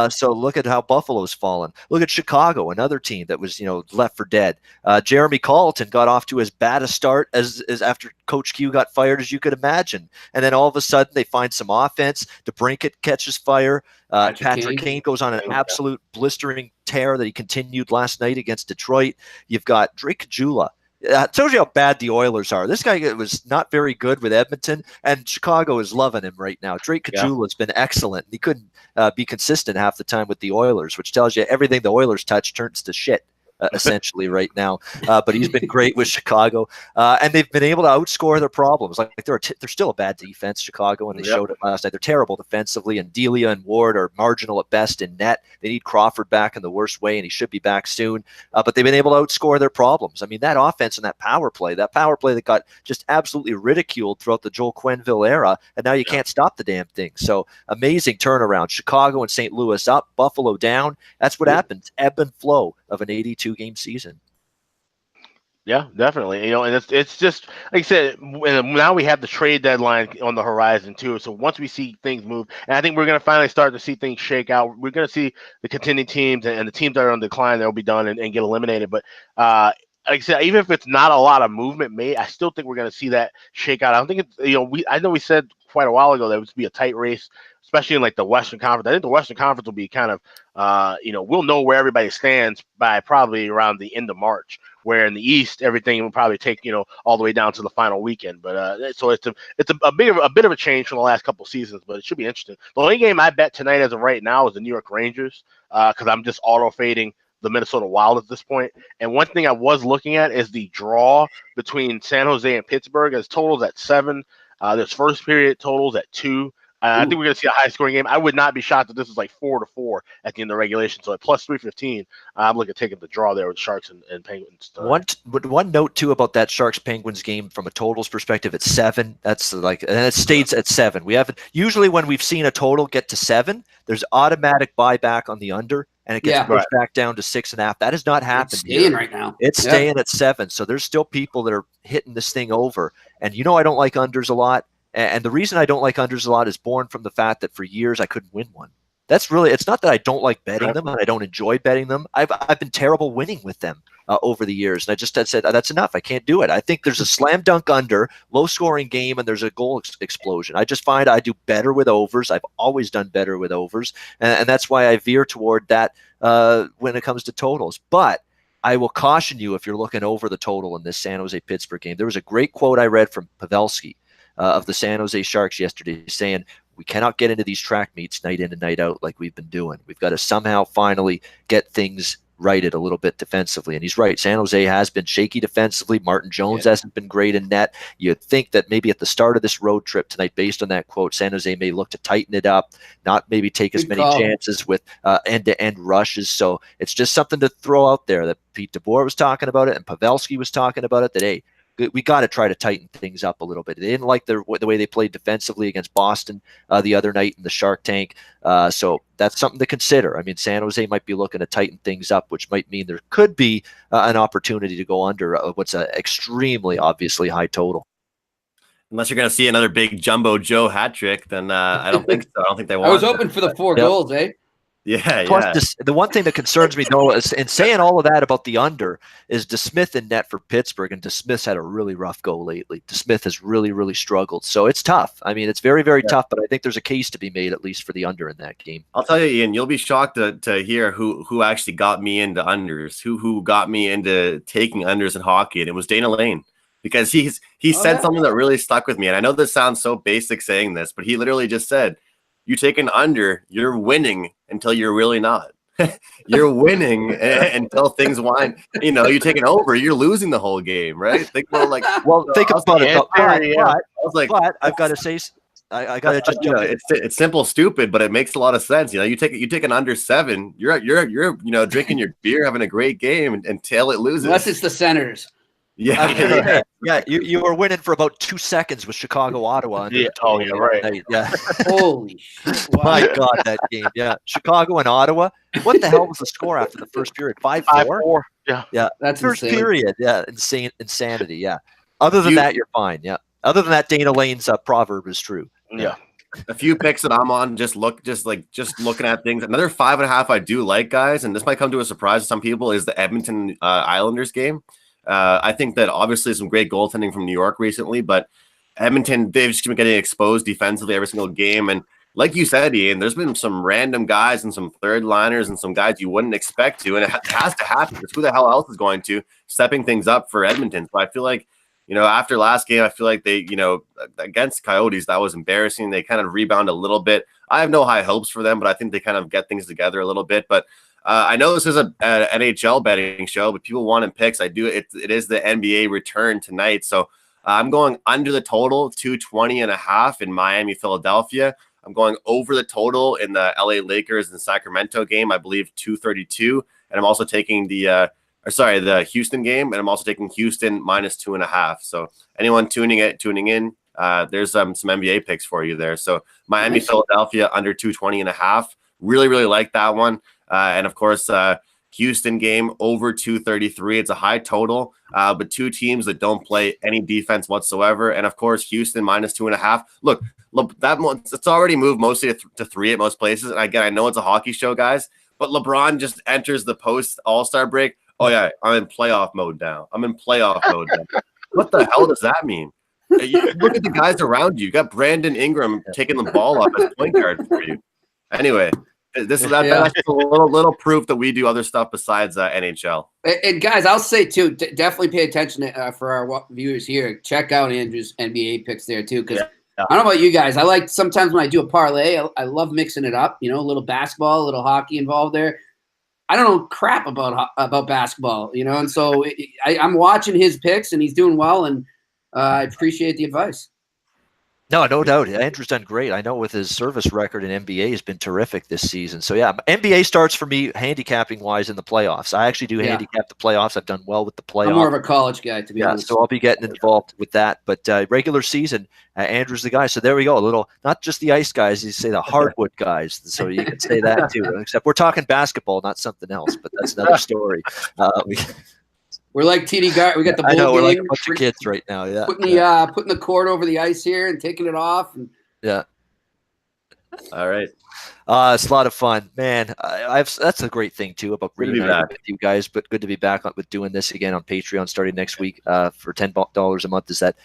So look at how Buffalo's fallen. Look at Chicago, another team that was, left for dead. Jeremy Colleton got off to as bad a start as after Coach Q got fired as you could imagine. And then all of a sudden they find some offense. DeBrincat catches fire. Patrick Kane goes on an absolute blistering tear that he continued last night against Detroit. You've got Drake Kajula. It tells you how bad the Oilers are. This guy was not very good with Edmonton, and Chicago is loving him right now. Drake Kajula has been excellent. He couldn't be consistent half the time with the Oilers, which tells you everything the Oilers touch turns to shit. Essentially right now, but he's been great with Chicago, and they've been able to outscore their problems. Like they're still a bad defense, Chicago, and they showed it last night. They're terrible defensively, and Delia and Ward are marginal at best in net. They need Crawford back in the worst way, and he should be back soon. But they've been able to outscore their problems. I mean, that offense and that power play that got just absolutely ridiculed throughout the Joel Quenneville era, and now you can't stop the damn thing. So amazing turnaround. Chicago and St. Louis up, Buffalo down. That's what happens. Ebb and flow of an 82-game season. Yeah, definitely. And it's just like I said. Now we have the trade deadline on the horizon too. So once we see things move, and I think we're going to finally start to see things shake out. We're going to see the contending teams and the teams that are on decline, they'll be done and get eliminated. But like I said, even if it's not a lot of movement made, I still think we're going to see that shake out. I don't think it's I know we said quite a while ago that it would be a tight race, especially in like the Western Conference. I think the Western Conference will be kind of, we'll know where everybody stands by probably around the end of March. Where in the East, everything will probably take all the way down to the final weekend. But so it's a bit of a change from the last couple seasons, but it should be interesting. The only game I bet tonight as of right now is the New York Rangers, because I'm just auto fading the Minnesota Wild at this point. And one thing I was looking at is the draw between San Jose and Pittsburgh. As totals at 7. There's first period totals at 2. I think we're going to see a high-scoring game. I would not be shocked if this is like 4-4 at the end of regulation. So at plus 315, I'm looking at taking the draw there with Sharks and Penguins. One note too about that Sharks-Penguins game from a totals perspective, it's 7. That's and it stays at 7. We haven't usually when we've seen a total get to 7, there's automatic buyback on the under, and it gets pushed back down to 6.5. That has not happened. It's staying right now. It's staying at 7. So there's still people that are hitting this thing over. And I don't like unders a lot. And the reason I don't like unders a lot is born from the fact that for years I couldn't win one. It's not that I don't like betting them and I don't enjoy betting them. I've been terrible winning with them over the years. And I said, that's enough. I can't do it. I think there's a slam dunk under, low scoring game, and there's a goal explosion. I just find I do better with overs. I've always done better with overs. And that's why I veer toward that when it comes to totals. But I will caution you if you're looking over the total in this San Jose-Pittsburgh game. There was a great quote I read from Pavelski of the San Jose Sharks yesterday saying, we cannot get into these track meets night in and night out like we've been doing. We've got to somehow finally get things righted a little bit defensively. And he's right. San Jose has been shaky defensively. Martin Jones hasn't been great in net. You'd think that maybe at the start of this road trip tonight, based on that quote, San Jose may look to tighten it up, not maybe take as many chances with end-to-end rushes. So it's just something to throw out there that Pete DeBoer was talking about it and Pavelski was talking about it, that, hey, we got to try to tighten things up a little bit. They didn't like the way they played defensively against Boston the other night in the Shark Tank. So that's something to consider. I mean, San Jose might be looking to tighten things up, which might mean there could be an opportunity to go under what's an extremely obviously high total. Unless you're going to see another big Jumbo Joe hat trick, then I don't think so. I don't think they want. I was hoping for the 4 goals, eh? Yeah, Plus, yeah. the one thing that concerns me, though, is in saying all of that about the under, is DeSmith in net for Pittsburgh, and DeSmith's had a really rough go lately. DeSmith has really, really struggled, so it's tough. I mean, it's very, very tough, but I think there's a case to be made at least for the under in that game. I'll tell you, Ian, you'll be shocked to hear who actually got me into unders, who got me into taking unders in hockey, and it was Dana Lane, because he said something that really stuck with me. And I know this sounds so basic saying this, but he literally just said, "You take an under, you're winning until you're really not. You're winning until things wind. You take an over, you're losing the whole game, right? Think about think about it. But I've got to say, I got to just it's simple, stupid, but it makes a lot of sense. You take an under 7, you're drinking your beer, having a great game until it loses. Unless it's the Senators. Yeah, you were winning for about 2 seconds with Chicago, Ottawa. Yeah. Oh, yeah, right. Yeah. Holy shit. Wow. My God, that game. Yeah. Chicago and Ottawa. What the hell was the score after the first period? 5-4? 5-4. Yeah. Yeah. That's first insane. period. Yeah. Insanity. Yeah. Other than that, you're fine. Yeah. Other than that, Dana Lane's proverb is true. Yeah. A few picks that I'm on, just looking at things. Another 5.5 I do like, guys, and this might come to a surprise to some people, is the Edmonton Islanders game. I think that obviously some great goaltending from New York recently, but Edmonton, they've just been getting exposed defensively every single game. And like you said, Ian, there's been some random guys and some third liners and some guys you wouldn't expect to, and it has to happen. It's who the hell else is going to stepping things up for Edmonton. So I feel like, after last game, I feel like they, against Coyotes, that was embarrassing. They kind of rebound a little bit. I have no high hopes for them, but I think they kind of get things together a little bit. But I know this is an NHL betting show, but people wanted picks. It is the NBA return tonight. So I'm going under the total, 220.5 in Miami, Philadelphia. I'm going over the total in the LA Lakers and Sacramento game, I believe 232. And I'm also taking the Houston game, and I'm also taking Houston -2.5. So anyone tuning in, there's some NBA picks for you there. So Miami, Philadelphia under 220.5. Really, really like that one. And of course, Houston game over 233. It's a high total, but two teams that don't play any defense whatsoever. And of course, Houston -2.5. Look, it's already moved mostly to 3 at most places. And again, I know it's a hockey show, guys, but LeBron just enters the post All-Star break. Oh yeah, I'm in playoff mode now. What the hell does that mean? Look at the guys around you. You got Brandon Ingram taking the ball up as point guard for you. Anyway, that's just a little proof that we do other stuff besides NHL. And guys, I'll say too, definitely pay attention for our viewers here. Check out Andrew's NBA picks there too, because I don't know about you guys. I like sometimes when I do a parlay, I love mixing it up. A little basketball, a little hockey involved there. I don't know crap about basketball, and so I'm watching his picks, and he's doing well, and I appreciate the advice. No doubt. Andrew's done great. I know with his service record in NBA has been terrific this season. So yeah, NBA starts for me handicapping wise in the playoffs. I actually do handicap the playoffs. I've done well with the playoffs. I'm more of a college guy, to be honest. So I'll be getting involved with that. But regular season, Andrew's the guy. So there we go. A little, not just the ice guys, you say the hardwood guys. So you can say that too. Except we're talking basketball, not something else. But that's another story. We're like TD Gar. We got the bull. I know, we're game. like a bunch of kids right now. Yeah, putting the cord over the ice here and taking it off. And yeah. All right. It's a lot of fun, man. That's a great thing too about reuniting with you guys. But good to be back with doing this again on Patreon starting next week for $10 a month. Is that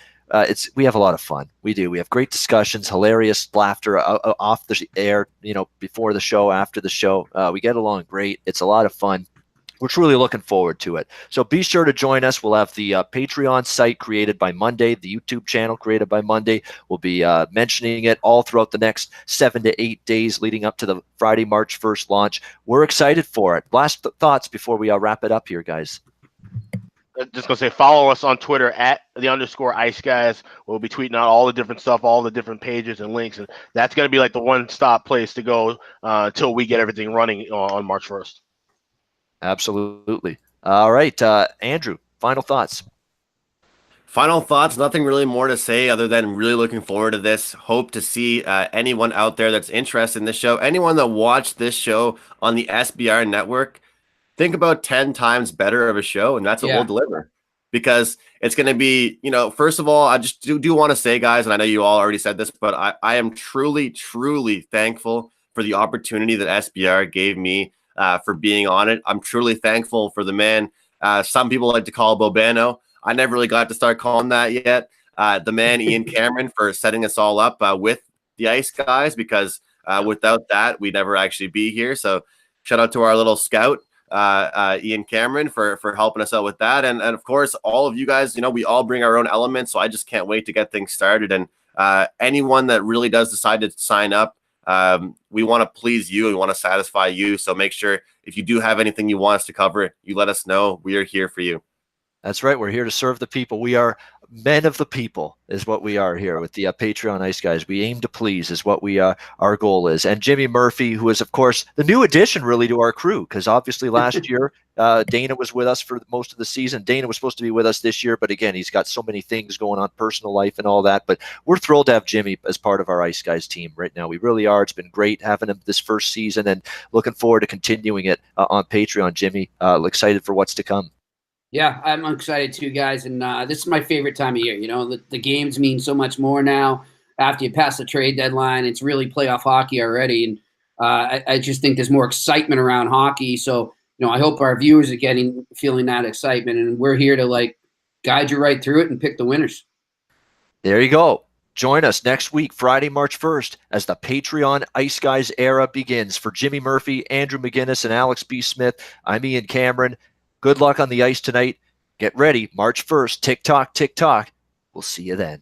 we have a lot of fun. We do. We have great discussions, hilarious laughter off the air. Before the show, after the show, we get along great. It's a lot of fun. We're truly looking forward to it. So be sure to join us. We'll have the Patreon site created by Monday, the YouTube channel created by Monday. We'll be mentioning it all throughout the next 7 to 8 days leading up to the Friday, March 1st launch. We're excited for it. Last thoughts before we wrap it up here, guys. Just going to say, follow us on Twitter at _Ice Guys. We'll be tweeting out all the different stuff, all the different pages and links. And that's going to be like the one-stop place to go until we get everything running on March 1st. Absolutely. All right, Andrew, final thoughts. Final thoughts, nothing really more to say other than really looking forward to this. Hope to see anyone out there that's interested in this show, anyone that watched this show on the SBR network, think about 10 times better of a show, and that's what we'll deliver. Because it's going to be, first of all, I just do want to say, guys, and I know you all already said this, but I am truly, truly thankful for the opportunity that SBR gave me for being on it. I'm truly thankful for the man. Some people like to call Bobano. I never really got to start calling that yet. The man, Ian Cameron, for setting us all up with the Ice Guys, because without that, we'd never actually be here. So shout out to our little scout, Ian Cameron, for helping us out with that. And of course, all of you guys, you know, we all bring our own elements. So I just can't wait to get things started. And anyone that really does decide to sign up, we want to please you. We want to satisfy you. So make sure if you do have anything you want us to cover, you let us know. We are here for you. That's right. We're here to serve the people. We are men of the people is what we are here with the Patreon Ice Guys. We aim to please is what our goal is. And Jimmy Murphy, who is, of course, the new addition really to our crew, because obviously last year Dana was with us for most of the season. Dana was supposed to be with us this year, but again, he's got so many things going on, personal life and all that. But we're thrilled to have Jimmy as part of our Ice Guys team right now. We really are. It's been great having him this first season and looking forward to continuing it on Patreon. Jimmy, excited for what's to come. Yeah, I'm excited too, guys. And this is my favorite time of year. You know, the games mean so much more now after you pass the trade deadline. It's really playoff hockey already. And I just think there's more excitement around hockey. So, you know, I hope our viewers are feeling that excitement. And we're here to guide you right through it and pick the winners. There you go. Join us next week, Friday, March 1st, as the Patreon Ice Guys era begins. For Jimmy Murphy, Andrew McGinnis, and Alex B. Smith, I'm Ian Cameron. Good luck on the ice tonight. Get ready, March 1st. Tick tock, tick tock. We'll see you then.